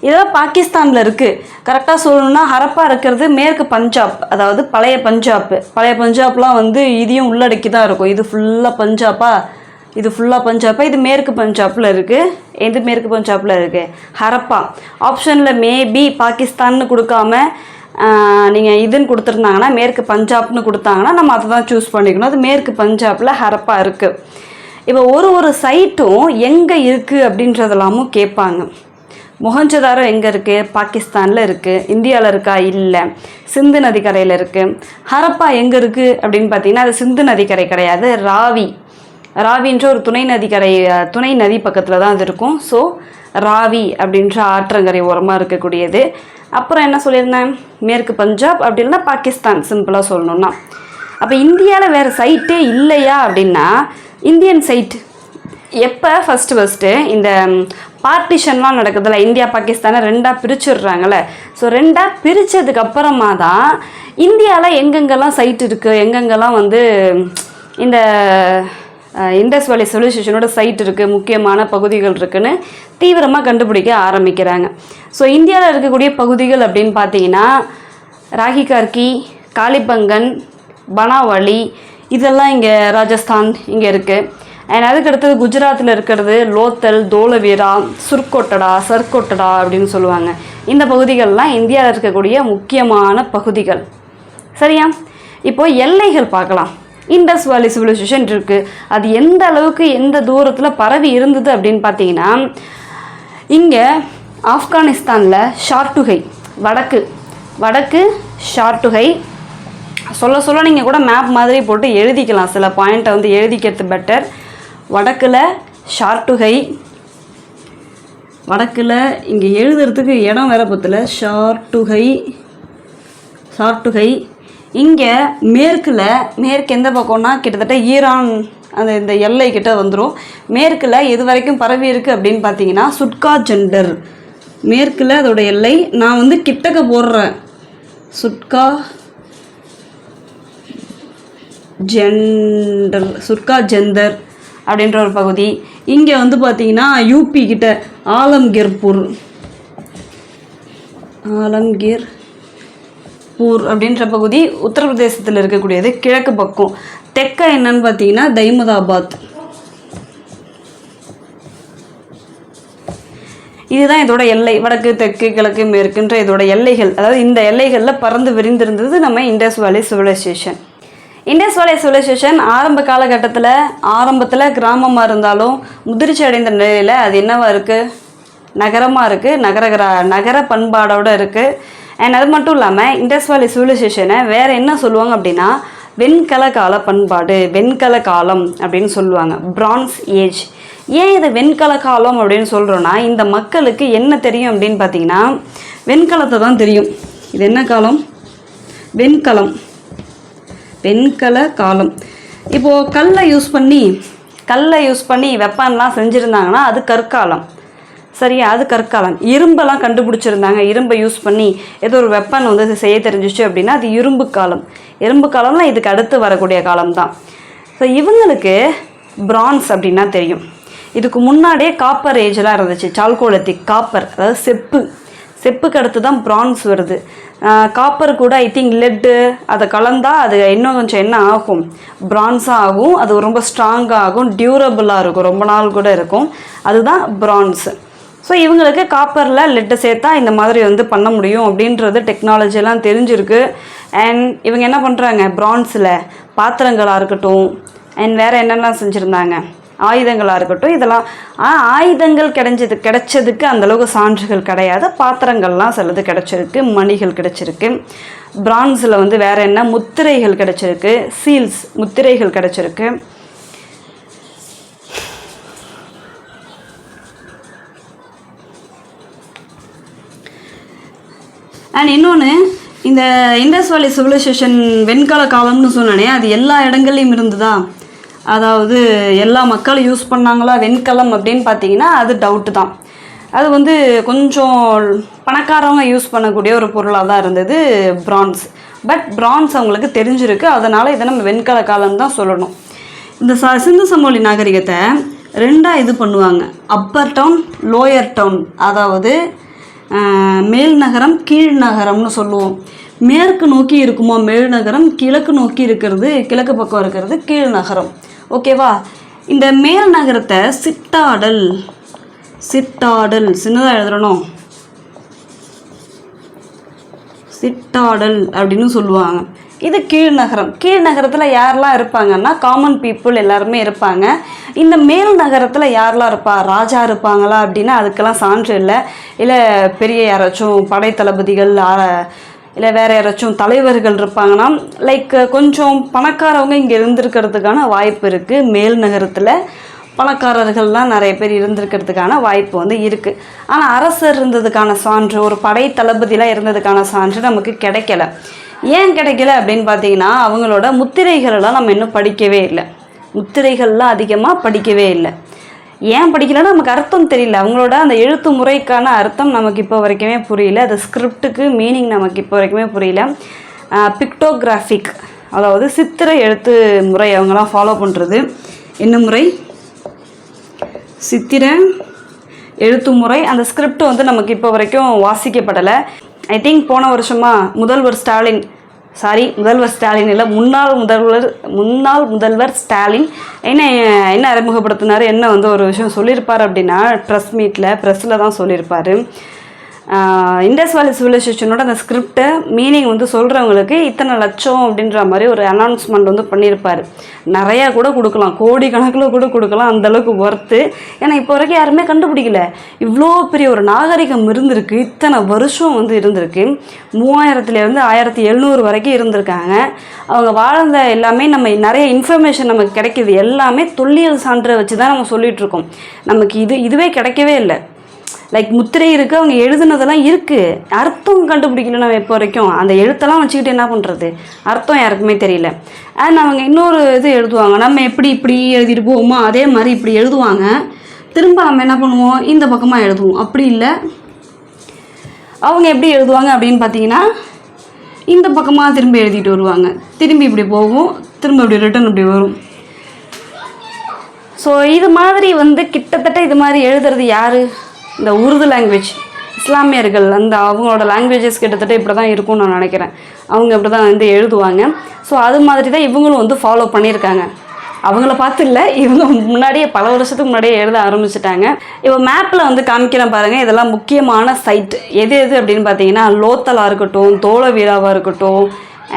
A: இதெல்லாம் பாகிஸ்தானில் இருக்குது. கரெக்டாக சொல்லணும்னா ஹரப்பா இருக்கிறது மேற்கு பஞ்சாப், அதாவது பழைய பஞ்சாப்லாம் வந்து இதையும் உள்ளடக்கி தான் இருக்கும். இது ஃபுல்லாக பஞ்சாப்பா, இது மேற்கு பஞ்சாப்பில் இருக்குது. எது மேற்கு பஞ்சாப்பில் இருக்குது? ஹரப்பா. ஆப்ஷனில் மேபி பாகிஸ்தான்னு கொடுக்காம நீங்கள் இதுன்னு கொடுத்துருந்தாங்கன்னா, மேற்கு பஞ்சாப்னு கொடுத்தாங்கன்னா நம்ம அதை தான் சூஸ் பண்ணிக்கணும். அது மேற்கு பஞ்சாபில் ஹரப்பா இருக்குது. இப்போ ஒரு சைட்டும் எங்கே இருக்குது அப்படின்றதெல்லாமும் கேட்பாங்க. மொஹஞ்சதாரோ எங்கே இருக்குது? பாகிஸ்தானில் இருக்குது. இந்தியாவில் இருக்கா? இல்லை. சிந்து நதிக்கரையில் இருக்குது. ஹரப்பா எங்கே இருக்குது அப்படின்னு பார்த்தீங்கன்னா அது சிந்து நதிக்கரை கிடையாது, ராவின்ற ஒரு துணை நதி பக்கத்தில் தான் அது இருக்கும். ஸோ ராவி அப்படின்ற ஆற்றங்கரை ஓரமாக இருக்கக்கூடியது. அப்புறம் என்ன சொல்லியிருந்தேன்? மேற்கு பஞ்சாப் அப்படி இல்லைன்னா பாகிஸ்தான், சிம்பிளாக சொல்லணுன்னா. அப்போ இந்தியாவில் வேறு சைட்டே இல்லையா அப்படின்னா, இந்தியன் சைட் எப்போ ஃபஸ்ட்டு இந்த பார்ட்டிஷன்லாம் நடக்குதுல்ல, இந்தியா பாகிஸ்தானை 2ஆக பிரிச்சுடுறாங்கல்ல. ஸோ 2ஆக பிரித்ததுக்கப்புறமா தான் இந்தியாவில் எங்கெங்கெல்லாம் சைட் இருக்குது, எங்கெங்கெல்லாம் வந்து இந்த இண்டஸ் வேலி சிவிலைசேஷனோட சைட் இருக்குது, முக்கியமான பகுதிகள் இருக்குதுன்னு தீவிரமாக கண்டுபிடிக்க ஆரம்பிக்கிறாங்க. ஸோ இந்தியாவில் இருக்கக்கூடிய பகுதிகள் அப்படின்னு பார்த்தீங்கன்னா ராகிகார்கி, காளிபங்கன், பனாவலி, இதெல்லாம் இங்கே ராஜஸ்தான் இங்கே இருக்குது. அண்ட் அதுக்கடுத்தது குஜராத்தில் இருக்கிறது லோத்தல், தோலவீரா, சர்கோட்டடா அப்படின்னு சொல்லுவாங்க. இந்த பகுதிகள்லாம் இந்தியாவில் இருக்கக்கூடிய முக்கியமான பகுதிகள். சரியா? இப்போது எல்லைகள் பார்க்கலாம். இண்டஸ் வேலி சிவிலைசேஷன் இருக்குது. அது எந்த அளவுக்கு எந்த தூரத்தில் பரவி இருந்தது அப்படின்னு பார்த்தீங்கன்னா, இங்கே ஆப்கானிஸ்தானில் ஷார்ட்டுகை, வடக்கு ஷார்ட்டுகை, சொல்ல நீங்கள் கூட மேப் மாதிரி போட்டு எழுதிக்கலாம், சில பாயிண்ட்டை வந்து எழுதிக்கிறது பெட்டர். வடக்கில் ஷார்ட்டுகை, வடக்கில் இங்கே எழுதுறதுக்கு இடம் வேற பத்தில், ஷார்ட்டுகை. இங்கே மேற்கு எந்த பக்கம்னா கிட்டத்தட்ட ஈரான் அந்த இந்த எல்லை கிட்ட வந்துடும். மேற்கில் எது வரைக்கும் பரவி இருக்குது அப்படின்னு பார்த்தீங்கன்னா சுட்கா ஜெண்டர், மேற்கில் அதோட எல்லை. நான் வந்து கிட்டக்க போடுறேன், சுட்கா ஜெந்தர் அப்படின்ற ஒரு பகுதி. இங்கே வந்து பார்த்தீங்கன்னா யூபி கிட்ட ஆலம்கீர்பூர் அப்படின்ற பகுதி உத்தரப்பிரதேசத்தில் இருக்கக்கூடியது. கிழக்கு பக்கம் தெற்க என்னன்னு பார்த்தீங்கன்னா தைமதாபாத். இதுதான் இதோட எல்லை, வடக்கு தெற்கு கிழக்கு மேற்குன்ற இதோட எல்லைகள். அதாவது இந்த எல்லைகளில் பறந்து விரிந்திருந்தது நம்ம இண்டஸ் வேலி சிவிலைசேஷன். இண்டஸ் வேலி சிவிலைசேஷன் ஆரம்ப காலகட்டத்தில் கிராமமாக இருந்தாலும் முதிர்ச்சி அடைந்த நிலையில் அது என்னவாக இருக்குது, நகரமாக இருக்குது, நகர பண்பாடோடு இருக்குது. அண்ட் அது மட்டும் இல்லாமல் இண்டஸ் வேலி சிவிலைசேஷனை வேறு என்ன சொல்லுவாங்க அப்படின்னா வெண்கல கால பண்பாடு, வெண்கல காலம் அப்படின்னு சொல்லுவாங்க, பிரான்ஸ் ஏஜ். ஏன் இது வெண்கல காலம் அப்படின்னு சொல்கிறோன்னா, இந்த மக்களுக்கு என்ன தெரியும் அப்படின்னு பார்த்தீங்கன்னா வெண்கலத்தை தான் தெரியும். இது என்ன காலம், வெண்கல காலம். இப்போது கல்லை யூஸ் பண்ணி வெப்பன்லாம் செஞ்சுருந்தாங்கன்னா அது கற்காலம். சரியா, அது கற்காலம். இரும்பெல்லாம் கண்டுபிடிச்சிருந்தாங்க, இரும்பை யூஸ் பண்ணி ஏதோ ஒரு வெப்பன் வந்து செய்ய தெரிஞ்சிச்சு அப்படின்னா அது இரும்பு காலம்லாம் இதுக்கு அடுத்து வரக்கூடிய காலம்தான். ஸோ இவங்களுக்கு பிரான்ஸ் அப்படின்னா தெரியும். இதுக்கு முன்னாடியே காப்பர் ஏஜெலாம் இருந்துச்சு, சால்கோலித்திக், காப்பர் அதாவது செப்புக்கு அடுத்து தான் பிரான்ஸ் வருது. காப்பர் கூட ஐ திங்க் லெட்டு அதை கலந்தால் அது இன்னும் கொஞ்சம் என்ன ஆகும், பிரான்ஸாக ஆகும். அது ரொம்ப ஸ்ட்ராங்காக ஆகும், டியூரபிளாக இருக்கும், ரொம்ப நாள் கூட இருக்கும். அதுதான் பிரான்ஸு. ஸோ இவங்களுக்கு காப்பரில் லெட்டு சேர்த்தா இந்த மாதிரி வந்து பண்ண முடியும் அப்படின்றது டெக்னாலஜியெல்லாம் தெரிஞ்சிருக்கு. அண்ட் இவங்க என்ன பண்ணுறாங்க, பிரான்ஸில் பாத்திரங்களாக இருக்கட்டும் அண்ட் வேறு என்னெல்லாம் செஞ்சுருந்தாங்க, ஆயுதங்களாக இருக்கட்டும். இதெல்லாம் ஆயுதங்கள் கிடைச்சதுக்கு அந்தளவுக்கு சான்றுகள் கிடையாது. பாத்திரங்கள்லாம் சிலது கிடைச்சிருக்கு, மணிகள் கிடைச்சிருக்கு. பிரான்ஸில் வந்து வேறு என்ன, முத்திரைகள் கிடைச்சிருக்கு, சீல்ஸ் முத்திரைகள் கிடைச்சிருக்கு. அண்ட் இன்னொன்று, இந்த இண்டஸ் வேலி சிவிலைசேஷன் வெண்கல காலம்னு சொன்னானே அது எல்லா இடங்கள்லையும் இருந்ததா, அதாவது எல்லா மக்களும் யூஸ் பண்ணாங்களா வெண்கலம் அப்படின்னு பார்த்தீங்கன்னா அது டவுட்டு தான். அது வந்து கொஞ்சம் பணக்காரவங்க யூஸ் பண்ணக்கூடிய ஒரு பொருளாக தான் இருந்தது பிரான்ஸ். பட் பிரான்ஸ் அவங்களுக்கு தெரிஞ்சிருக்கு, அதனால் இதை நம்ம வெண்கல காலம் தான் சொல்லணும். இந்த சிந்து சமவெளி நாகரிகத்தை ரெண்டாக இது பண்ணுவாங்க, அப்பர் டவுன், லோயர் டவுன். அதாவது மேல் நகரம், கீழ் நகரம்னு சொல்லுவோம். மேற்கு நோக்கி இருக்குமோ மேல் நகரம், கிழக்கு நோக்கி இருக்கிறது, கிழக்கு பக்கம் இருக்கிறது கீழ் நகரம். ஓகேவா? இந்த மேல் நகரத்தை சிட்டாடல் சின்னதாக எழுதுறணும், சிட்டாடல் அப்படின்னு சொல்லுவாங்க. இது கீழ்நகரம். கீழ்நகரத்தில் யாரெல்லாம் இருப்பாங்கன்னா காமன் பீப்புள் எல்லாருமே இருப்பாங்க. இந்த மேல் நகரத்தில் யாரெல்லாம் இருப்பா, ராஜா இருப்பாங்களா அப்படின்னா அதுக்கெல்லாம் சான்று இல்லை பெரிய யாராச்சும் படை தளபதிகள் இல்லை வேறு யாராச்சும் தலைவர்கள் இருப்பாங்கன்னா லைக் கொஞ்சம் பணக்காரவங்க இங்கே இருந்திருக்கிறதுக்கான வாய்ப்பு இருக்குது. மேல் நகரத்தில் பணக்காரர்கள்லாம் நிறைய பேர் இருந்திருக்கிறதுக்கான வாய்ப்பு வந்து இருக்குது. ஆனால் அரசர் இருந்ததுக்கான சான்று, ஒரு படை தளபதிலாம் இருந்ததுக்கான சான்று நமக்கு கிடைக்கல. ஏன் கிடைக்கல அப்படின்னு பார்த்தீங்கன்னா அவங்களோட முத்திரைகளெல்லாம் நம்ம இன்னும் படிக்கவே இல்லை. முத்திரைகள்லாம் அதிகமாக படிக்கவே இல்லை. ஏன் படிக்கலைன்னா நமக்கு அர்த்தம் தெரியல. அவங்களோட அந்த எழுத்து முறைக்கான அர்த்தம் நமக்கு இப்போ வரைக்குமே புரியல. அது ஸ்கிரிப்டுக்கு மீனிங் நமக்கு இப்போ வரைக்குமே புரியல. பிக்டோகிராஃபிக், அதாவது சித்திர எழுத்து முறை அவங்களாம் ஃபாலோ பண்ணுறது. என்ன முறை? சித்திர எழுத்து முறை. அந்த ஸ்கிரிப்ட் வந்து நமக்கு இப்போ வரைக்கும் வாசிக்கப்படலை. ஐ திங்க் போன வருஷமாக முதல்வர் ஸ்டாலின் இல்லை, முன்னாள் முதல்வர் ஸ்டாலின் என்ன அறிமுகப்படுத்தினார், என்ன வந்து ஒரு விஷயம் சொல்லியிருப்பார் அப்படின்னா ப்ரெஸ்ஸில் தான் சொல்லியிருப்பார். இண்டஸ் வேலி சிவிலைசேஷனோட அந்த ஸ்கிரிப்டை மீனிங் வந்து சொல்கிறவங்களுக்கு இத்தனை லட்சம் அப்படின்ற மாதிரி ஒரு அனௌன்ஸ்மெண்ட் வந்து பண்ணியிருப்பார். நிறையா கூட கொடுக்கலாம், கோடி கணக்கில் கூட கொடுக்கலாம், அந்தளவுக்கு ஒர்த்து. ஏன்னா இப்போ வரைக்கும் யாருமே கண்டுபிடிக்கல. இவ்வளோ பெரிய ஒரு நாகரிகம் இருந்திருக்கு, இத்தனை வருஷம் வந்து இருந்திருக்கு. 3000லேருந்து 1700 வரைக்கும் இருந்திருக்காங்க. அவங்க வாழ்ந்த எல்லாமே நம்ம நிறைய இன்ஃபர்மேஷன் நமக்கு கிடைக்கிது. எல்லாமே தொல்லியல் சான்றை வச்சு தான் நம்ம சொல்லிகிட்ருக்கோம். நமக்கு இதுவே கிடைக்கவே இல்லை. லைக் முத்திரை இருக்குது, அவங்க எழுதுனதெல்லாம் இருக்குது, அர்த்தம் கண்டுபிடிக்கல நம்ம இப்போ வரைக்கும். அந்த எழுத்தெல்லாம் வச்சுக்கிட்டு என்ன பண்ணுறது, அர்த்தம் யாருக்குமே தெரியல. அண்ட் அவங்க இன்னொரு இது எழுதுவாங்க, நம்ம எப்படி இப்படி எழுதிட்டு போவோமோ அதே மாதிரி இப்படி எழுதுவாங்க. திரும்ப நம்ம என்ன பண்ணுவோம், இந்த பக்கமாக எழுதுவோம். அப்படி இல்லை, அவங்க எப்படி எழுதுவாங்க அப்படின்னு பார்த்தீங்கன்னா இந்த பக்கமாக திரும்பி எழுதிட்டு வருவாங்க. திரும்பி இப்படி போகும், திரும்ப இப்படி ரிட்டன் இப்படி வரும். ஸோ இது மாதிரி வந்து கிட்டத்தட்ட இது மாதிரி எழுதுறது யார், இந்த உருது லாங்குவேஜ் இஸ்லாமியர்கள், அந்த அவங்களோட லாங்குவேஜஸ் கிட்டத்தட்ட இப்படி தான் இருக்கும்னு நான் நினைக்கிறேன். அவங்க இப்படி தான் வந்து எழுதுவாங்க. ஸோ அது மாதிரி தான் இவங்களும் வந்து ஃபாலோ பண்ணியிருக்காங்க. அவங்கள பார்த்து இல்லை, இவங்க முன்னாடியே பல வருஷத்துக்கு முன்னாடியே எழுத ஆரம்பிச்சிட்டாங்க. இப்போ மேப்பில் வந்து காமிக்கிறேன் பாருங்கள். இதெல்லாம் முக்கியமான சைட் எது அப்படின்னு பார்த்தீங்கன்னா லோத்தலாக இருக்கட்டும், தோலவீராவாக இருக்கட்டும்,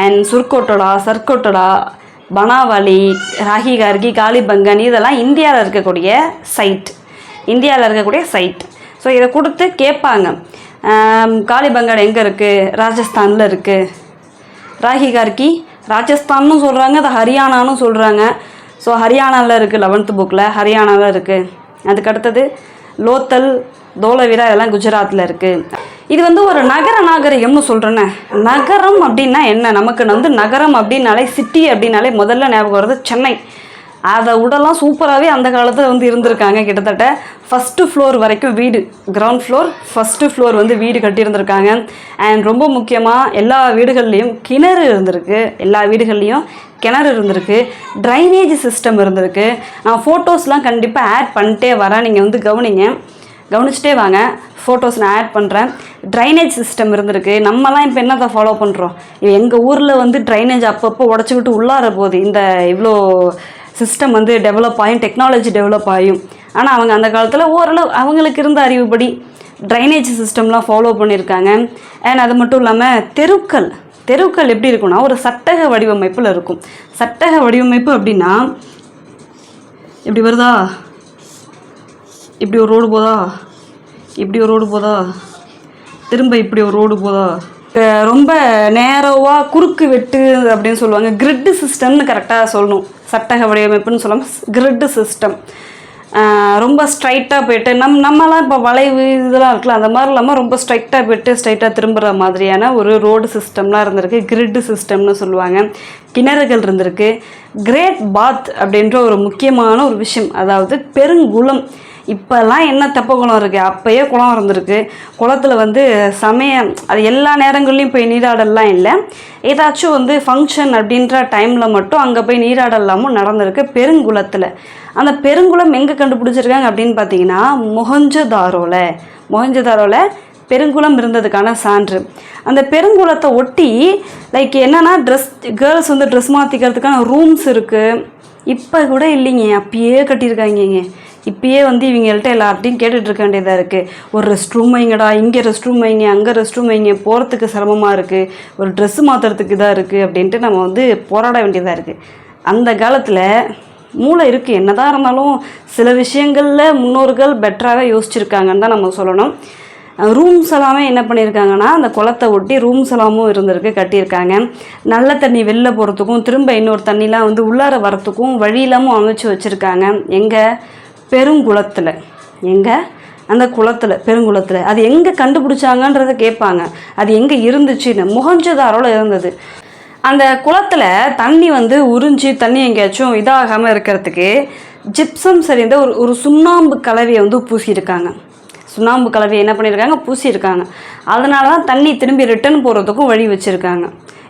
A: அண்ட் சுர்கோட்டடா, சர்கோட்டடா, பனாவலி, ராகி கார்கி, காளிபங்கன், இதெல்லாம் இந்தியாவில் இருக்கக்கூடிய சைட். ஸோ இதை கொடுத்து கேட்பாங்க, காளிபங்கன் எங்கே இருக்குது, ராஜஸ்தானில் இருக்குது. ராகி கார்கி ராஜஸ்தான்னு சொல்கிறாங்க, அதை ஹரியானான்னு சொல்கிறாங்க. ஸோ ஹரியானாவில் இருக்குது, 11th புக்கில் ஹரியானாவில் இருக்குது. அதுக்கடுத்தது லோத்தல், தோலவீரா, இதெல்லாம் குஜராத்தில் இருக்குது. இது வந்து ஒரு நகர நாகரிகம்னு சொல்கிறேன்னே. நகரம் அப்படின்னா என்ன, நமக்கு வந்து நகரம் அப்படின்னாலே, சிட்டி அப்படின்னாலே முதல்ல ஞாபகம் வருது சென்னை. அதை விடலாம் சூப்பராகவே அந்த காலத்தில் வந்து இருந்திருக்காங்க. கிட்டத்தட்ட ஃபஸ்ட்டு ஃப்ளோர் வரைக்கும் வீடு, கிரவுண்ட் ஃப்ளோர், ஃபஸ்ட்டு ஃப்ளோர் வந்து வீடு கட்டியிருந்திருக்காங்க. அண்ட் ரொம்ப முக்கியமாக எல்லா வீடுகள்லேயும் கிணறு இருந்திருக்கு, ட்ரைனேஜ் சிஸ்டம் இருந்திருக்கு. நான் ஃபோட்டோஸ்லாம் கண்டிப்பாக ஆட் பண்ணிட்டே வரேன், நீங்கள் வந்து கவனிச்சிட்டே வாங்க. ஃபோட்டோஸ் நான் ஆட் பண்ணுறேன். ட்ரைனேஜ் சிஸ்டம் இருந்திருக்கு. நம்மலாம் இப்போ என்னத்தை ஃபாலோ பண்ணுறோம், எங்கள் ஊரில் வந்து ட்ரைனேஜ் அப்பப்போ உடச்சிக்கிட்டு உள்ளார போகுது. இந்த இவ்வளோ சிஸ்டம் வந்து டெவலப் ஆகும், டெக்னாலஜி டெவலப் ஆகும். ஆனால் அவங்க அந்த காலத்தில் ஓரளவு அவங்களுக்கு இருந்த அறிவுப்படி ட்ரைனேஜ் சிஸ்டம்லாம் ஃபாலோ பண்ணியிருக்காங்க. அண்ட் அது மட்டும் இல்லாமல் தெருக்கள் எப்படி இருக்குன்னா ஒரு சட்டக வடிவமைப்பில் இருக்கும். சட்டக வடிவமைப்பு அப்படின்னா இப்படி வருதா, இப்படி ஒரு ரோடு போதா, இப்படி ஒரு ரோடு போதா, திரும்ப இப்படி ஒரு ரோடு போதா, ரொம்ப நேரோவாக குறுக்கு வெட்டு அப்படின்னு சொல்லுவாங்க. கிரிட்டு சிஸ்டம்னு கரெக்டாக சொல்லணும். சட்டக வடிவமைப்புன்னு சொல்லாமல் கிரிட்டு சிஸ்டம். ரொம்ப ஸ்ட்ரைட்டாக போய்ட்டு நம்மலாம் இப்போ வளைவு இதெல்லாம் இருக்கலாம், அந்த மாதிரி இல்லாமல் ரொம்ப ஸ்ட்ரைட்டாக திரும்புகிற மாதிரியான ஒரு ரோடு சிஸ்டம்லாம் இருந்திருக்கு. கிரிட்டு சிஸ்டம்னு சொல்லுவாங்க. கிணறுகள் இருந்திருக்கு. கிரேட் பாத் அப்படின்ற ஒரு முக்கியமான ஒரு விஷயம், அதாவது பெருங்குளம். இப்போல்லாம் என்ன தெப்ப குளம் இருக்குது, அப்போயே குளம் இருந்திருக்கு. குளத்தில் வந்து அது எல்லா நேரங்கள்லையும் போய் நீராடலாம் இல்லை, ஏதாச்சும் வந்து ஃபங்க்ஷன் அப்படின்ற டைமில் மட்டும் அங்கே போய் நீராடலாமும் நடந்திருக்கு பெருங்குளத்தில். அந்த பெருங்குளம் எங்கே கண்டுபிடிச்சிருக்காங்க அப்படின்னு பார்த்தீங்கன்னா மொஹஞ்சதாரோவில் பெருங்குளம் இருந்ததுக்கான சான்று. அந்த பெருங்குளத்தை ஒட்டி லைக் என்னென்னா கேர்ள்ஸ் வந்து ட்ரெஸ் மாற்றிக்கிறதுக்கான ரூம்ஸ் இருக்குது. இப்போ கூட இல்லைங்க, அப்பயே கட்டியிருக்காங்க. இப்பயே வந்து இவங்கள்ட்ட எல்லார்ட்டையும் கேட்டுட்ருக்க வேண்டியதாக இருக்குது. ஒரு ரெஸ்ட் ரூம் வைங்கடா, இங்கே ரெஸ்ட் ரூம் வைங்க, அங்கே ரெஸ்ட் ரூம் வைங்க, போகிறதுக்கு சிரமமாக இருக்குது, ஒரு ட்ரெஸ்ஸு மாற்றுறதுக்கு இதாக இருக்குது அப்படின்ட்டு நம்ம வந்து போராட வேண்டியதாக இருக்குது. அந்த காலத்தில் மூளை இருக்குது, என்னதான் இருந்தாலும் சில விஷயங்களில் முன்னோர்கள் பெட்டராகவே யோசிச்சுருக்காங்கன்னு தான் நம்ம சொல்லணும். ரூம்ஸ் எல்லாமே என்ன பண்ணியிருக்காங்கன்னா அந்த குளத்தை ஒட்டி ரூம்ஸ் எல்லாமும் இருந்திருக்கு, கட்டியிருக்காங்க. நல்ல தண்ணி வெளில போகிறதுக்கும் திரும்ப இன்னொரு தண்ணிலாம் வந்து உள்ளார வரத்துக்கும் வழி இல்லாமல் அமைச்சு வச்சுருக்காங்க. எங்கே, பெருங்குளத்தில். எங்கே, அந்த பெருங்குளத்தில். அது எங்கே கண்டுபிடிச்சாங்கன்றதை கேட்பாங்க. அது எங்கே இருந்துச்சுன்னு. மொஹஞ்சதாரோவில் இருந்தது. அந்த குளத்தில் தண்ணி வந்து உறிஞ்சி தண்ணி எங்கேயாச்சும் இதாகாமல் இருக்கிறதுக்கு ஜிப்சம் சரிந்த ஒரு சுண்ணாம்பு கலவையை வந்து பூசியிருக்காங்க. சுண்ணாம்பு கலவையை என்ன பண்ணியிருக்காங்க, பூசியிருக்காங்க. அதனால தான் தண்ணி திரும்பி ரிட்டர்ன் போகிறதுக்கும் வழி வச்சுருக்காங்க.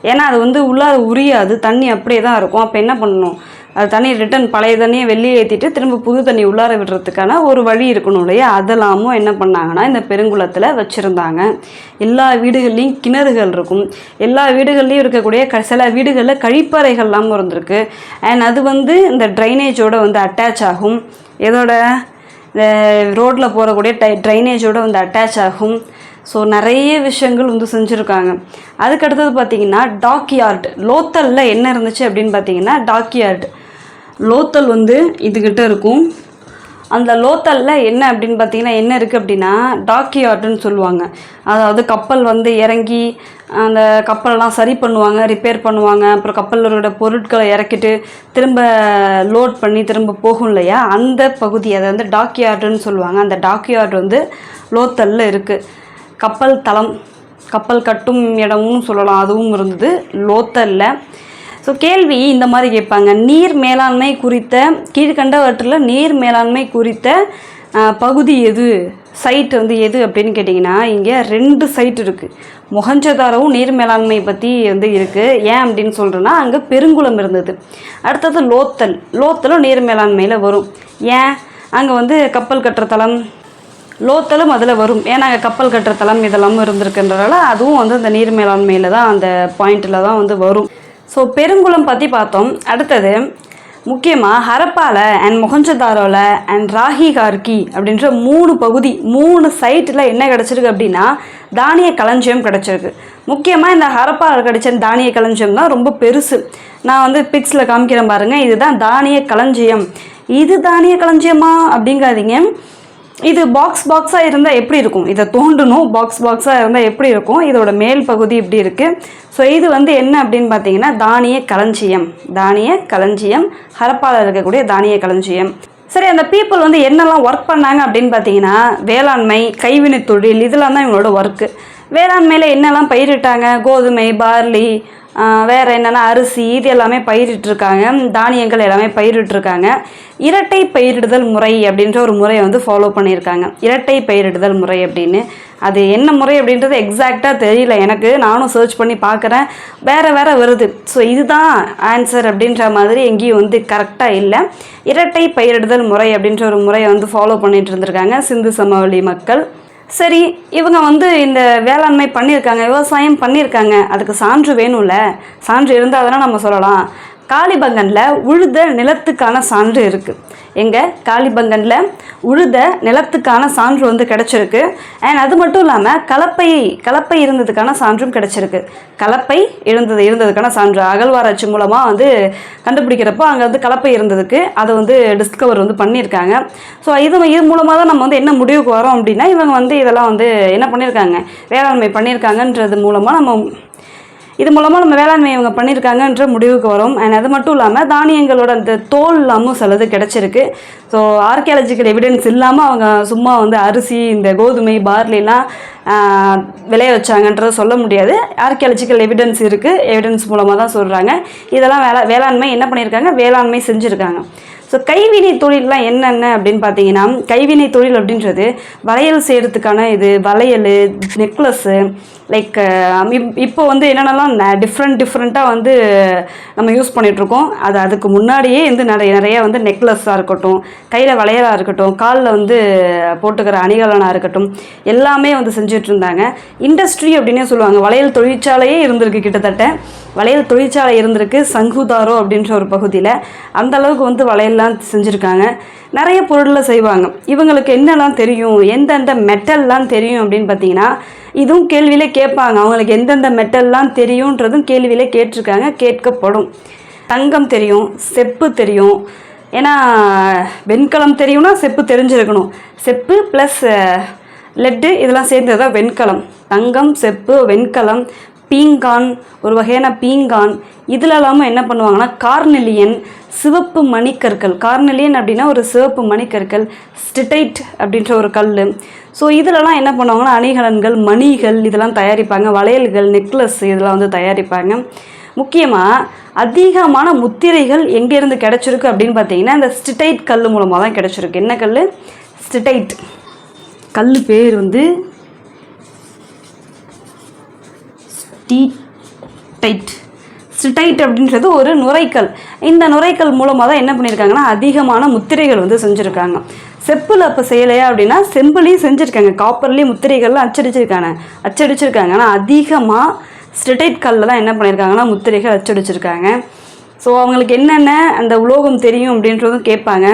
A: ஏன்னா அது வந்து உள்ளார உரியாது, தண்ணி அப்படியே தான் இருக்கும். அப்போ என்ன பண்ணணும், அது தண்ணி ரிட்டன் பழைய தண்ணியை வெளியே ஏற்றிட்டு திரும்ப புது தண்ணி உள்ளார விடுறதுக்கான ஒரு வழி இருக்கணும் இல்லையா. அதெல்லாமும் என்ன பண்ணாங்கன்னா இந்த பெருங்குளத்தில் வச்சுருந்தாங்க. எல்லா வீடுகள்லேயும் கிணறுகள் இருக்கும். எல்லா வீடுகள்லேயும் இருக்கக்கூடிய சில வீடுகளில் கழிப்பறைகள்லாமும் இருந்திருக்கு. அண்ட் அது வந்து இந்த ட்ரைனேஜோடு வந்து அட்டாச் ஆகும். இதோட ரோட்டில் போகக்கூடிய ட்ரைனேஜோடு வந்து அட்டாச் ஆகும். ஸோ நிறைய விஷயங்கள் வந்து செஞ்சுருக்காங்க. அதுக்கடுத்தது பார்த்திங்கன்னா டாக்யார்டு. லோத்தலில் என்ன இருந்துச்சு அப்படின்னு பார்த்தீங்கன்னா டாக்யார்டு. லோத்தல் வந்து இதுகிட்ட இருக்கும். அந்த லோத்தலில் என்ன அப்படின்னு பார்த்தீங்கன்னா என்ன இருக்குது அப்படின்னா டாக்யார்டுன்னு சொல்லுவாங்க. அதாவது கப்பல் வந்து இறங்கி அந்த கப்பலெல்லாம் சரி பண்ணுவாங்க, ரிப்பேர் பண்ணுவாங்க, அப்புறம் கப்பலோட பொருட்களை இறக்கிட்டு திரும்ப லோட் பண்ணி திரும்ப போகும் இல்லையா, அந்த பகுதி அதை வந்து டாக்யார்டுன்னு சொல்லுவாங்க. அந்த டாக்யார்டு வந்து லோத்தலில் இருக்குது. கப்பல் தளம், கப்பல் கட்டும் இடமும் சொல்லலாம், அதுவும் இருந்தது லோத்தலில். ஸோ கேள்வி இந்த மாதிரி கேட்பாங்க, நீர் மேலாண்மை குறித்த கீழ்கண்டவற்றில் நீர் மேலாண்மை குறித்த பகுதி எது, சைட் வந்து எது அப்படின்னு கேட்டிங்கன்னா இங்கே 2 சைட் இருக்குது. மொஹஞ்சதாரோவும் நீர் மேலாண்மை பற்றி வந்து இருக்குது. ஏன் அப்படின்னு சொல்கிறேன்னா அங்கே பெருங்குளம் இருந்தது. அடுத்தது லோத்தலும் நீர் மேலாண்மையில் வரும். ஏன் அங்கே வந்து கப்பல் கட்டுற தளம், லோத்தலும் அதில் வரும். ஏன்னா அங்கே கப்பல் கட்டுற தளம் இதெல்லாமும் இருந்திருக்குன்றதால அதுவும் வந்து அந்த நீர் மேலாண்மையில் தான், அந்த பாயிண்டில் தான் வந்து வரும். ஸோ பெருங்குளம் பற்றி பார்த்தோம். அடுத்தது முக்கியமாக ஹரப்பாவில் அண்ட் மொஹஞ்சதாரோவில் அண்ட் ராஹி கார்கி அப்படின்ற 3 பகுதி 3 சைட்டில் என்ன கிடச்சிருக்கு அப்படின்னா தானிய களஞ்சியம் கிடச்சிருக்கு. முக்கியமாக இந்த ஹரப்பாவில் கிடச்ச தானிய களஞ்சியம் தான் ரொம்ப பெருசு. நான் வந்து பிக்ஸில் காமிக்கிறேன் பாருங்கள், இதுதான் தானிய களஞ்சியம். இது தானிய களஞ்சியமா அப்படிங்காதீங்க, இது பாக்ஸாக இருந்தால் எப்படி இருக்கும், இதை தோண்டணும், பாக்ஸாக இருந்தால் எப்படி இருக்கும், இதோட மேல் பகுதி இப்படி இருக்குது. ஸோ இது வந்து என்ன அப்படின்னு பார்த்தீங்கன்னா தானிய களஞ்சியம், ஹரப்பாவில் இருக்கக்கூடிய தானிய களஞ்சியம். சரி, அந்த பீப்புள் வந்து என்னெல்லாம் ஒர்க் பண்ணாங்க அப்படின்னு பார்த்தீங்கன்னா வேளாண்மை, கைவினை தொழில், இதெல்லாம் தான் இவங்களோட ஒர்க்கு. வேளாண்மையில் என்னெல்லாம் பயிரிட்டாங்க, கோதுமை, பார்லி, வேறு என்னென்னா அரிசி, இது எல்லாமே பயிரிட்டுருக்காங்க, தானியங்கள் எல்லாமே பயிரிட்டுருக்காங்க. இரட்டை பயிரிடுதல் முறை அப்படின்ற ஒரு முறையை வந்து ஃபாலோ பண்ணியிருக்காங்க. இரட்டை பயிரிடுதல் முறை அப்படின்னு அது என்ன முறை அப்படின்றது எக்ஸாக்டாக தெரியல எனக்கு, நானும் சர்ச் பண்ணி பார்க்குறேன், வேறு வருது. ஸோ இதுதான் ஆன்சர் அப்படின்ற மாதிரி எங்கேயும் வந்து கரெக்டாக இல்லை. இரட்டை பயிரிடுதல் முறை அப்படின்ற ஒரு முறையை வந்து ஃபாலோ பண்ணிட்டு இருந்திருக்காங்க சிந்து சமவெளி மக்கள். சரி, இவங்க வந்து இந்த வேளாண்மை பண்ணியிருக்காங்க, விவசாயம் பண்ணியிருக்காங்க, அதுக்கு சான்று வேணும்ல, சான்று இருந்தால் தானே நம்ம சொல்லலாம். காளிபங்கனில் உழுத நிலத்துக்கான சான்று இருக்குது. எங்கள் காளிபங்கனில் உழுத நிலத்துக்கான சான்று வந்து கிடச்சிருக்கு. அண்ட் அது மட்டும் இல்லாமல் கலப்பை இருந்ததுக்கான சான்றும் கிடச்சிருக்கு. கலப்பை இருந்ததுக்கான சான்று அகழ்வாராய்ச்சி மூலமாக வந்து கண்டுபிடிக்கிறப்போ அங்கே வந்து கலப்பை இருந்ததுக்கு அதை வந்து டிஸ்கவர் வந்து பண்ணியிருக்காங்க. ஸோ இது மூலமாக தான் நம்ம வந்து என்ன முடிவுக்கு வரோம் அப்படின்னா இவங்க வந்து இதெல்லாம் வந்து என்ன பண்ணியிருக்காங்க, வேளாண்மை பண்ணியிருக்காங்கன்றது மூலமாக நம்ம வேளாண்மை இவங்க பண்ணியிருக்காங்கன்ற முடிவுக்கு வரும். அண்ட் அது மட்டும் இல்லாமல் தானியங்களோட அந்த தோல் இல்லாமல் சிலது கிடச்சிருக்கு. ஸோ ஆர்கியாலஜிக்கல் எவிடன்ஸ் இல்லாமல் அவங்க சும்மா வந்து அரிசி, இந்த கோதுமை, பார்லிலாம் விளைய வச்சாங்கன்றதை சொல்ல முடியாது. ஆர்கியாலஜிக்கல் எவிடன்ஸ் இருக்குது, எவிடன்ஸ் மூலமாக தான் சொல்கிறாங்க. இதெல்லாம் வேளாண்மை என்ன பண்ணியிருக்காங்க, வேளாண்மை செஞ்சுருக்காங்க. ஸோ கைவினை தொழிலெலாம் என்னென்ன அப்படின்னு பார்த்தீங்கன்னா கைவினை தொழில் அப்படின்றது வளையல் செய்கிறதுக்கான வளையல், நெக்லஸ்ஸு, லைக் இப்போ வந்து என்னென்னலாம் டிஃப்ரெண்ட்டாக வந்து நம்ம யூஸ் பண்ணிகிட்ருக்கோம். அதுக்கு முன்னாடியே வந்து நிறைய வந்து நெக்லஸாக இருக்கட்டும், கையில் வளையலாக இருக்கட்டும், காலில் வந்து போட்டுக்கிற அணிகலனாக இருக்கட்டும், எல்லாமே வந்து செஞ்சுட்டு இருந்தாங்க. இண்டஸ்ட்ரி அப்படின்னே சொல்லுவாங்க. வளையல் தொழிற்சாலையே இருந்திருக்கு, கிட்டத்தட்ட வளையல் தொழிற்சாலை இருந்திருக்கு சங்குதாரோ அப்படின்ற ஒரு பகுதியில். அந்தளவுக்கு வந்து வளையல்லாம் செஞ்சுருக்காங்க. நிறைய பொருளில் செய்வாங்க. இவங்களுக்கு என்னெல்லாம் தெரியும், எந்தெந்த மெட்டல்லாம் தெரியும் அப்படின்னு பார்த்தீங்கன்னா இதுவும் கேள்வியிலே கேட்பாங்க. அவங்களுக்கு எந்தெந்த மெட்டல்லாம் தெரியுன்றதும் கேள்வியிலே கேட்டிருக்காங்க, கேட்கப்படும். தங்கம் தெரியும், செப்பு தெரியும். ஏன்னா வெண்கலம் தெரியும்னா செப்பு தெரிஞ்சிருக்கணும். செப்பு ப்ளஸ் லெட்டு இதெல்லாம் சேர்ந்தது தான் வெண்கலம். தங்கம், செப்பு, வெண்கலம், பீங்கான், ஒரு வகையான பீங்கான், இதில் இல்லாமல் என்ன பண்ணுவாங்கன்னா கார்னெலியன், சிவப்பு மணிக்கற்கள். கார்னெலியன் அப்படின்னா ஒரு சிவப்பு மணிக்கற்கள், ஸ்டிடைட் அப்படின்ற ஒரு கல். ஸோ இதிலலாம் என்ன பண்ணுவாங்கன்னா அணிகலன்கள், மணிகள் இதெல்லாம் தயாரிப்பாங்க. வளையல்கள், நெக்லஸ் இதெல்லாம் வந்து தயாரிப்பாங்க. முக்கியமாக அதிகமான முத்திரைகள் எங்கேருந்து கிடச்சிருக்கு அப்படின்னு பார்த்தீங்கன்னா இந்த ஸ்டிடைட் கல் மூலமாக தான் கிடச்சிருக்கு. என்ன கல்? ஸ்டிடைட் கல். பேர் வந்து ஸ்டிடைட் அப்படின்றது ஒரு நுரைக்கல். இந்த நுரைக்கல் மூலமாக தான் என்ன பண்ணியிருக்காங்கன்னா அதிகமான முத்திரைகள் வந்து செஞ்சுருக்காங்க. செப்பில் அப்போ செய்யலையா அப்படின்னா செம்புலேயும் செஞ்சுருக்காங்க, காப்பர்லேயும் முத்திரைகள்லாம் அச்சடிச்சிருக்காங்க. ஆனால் அதிகமாக ஸ்டிடைட் கல்லில் தான் என்ன பண்ணியிருக்காங்கன்னா முத்திரைகள் அச்சடிச்சிருக்காங்க. ஸோ அவங்களுக்கு என்னென்ன அந்த உலோகம் தெரியும் அப்படின்றதும் கேட்பாங்க.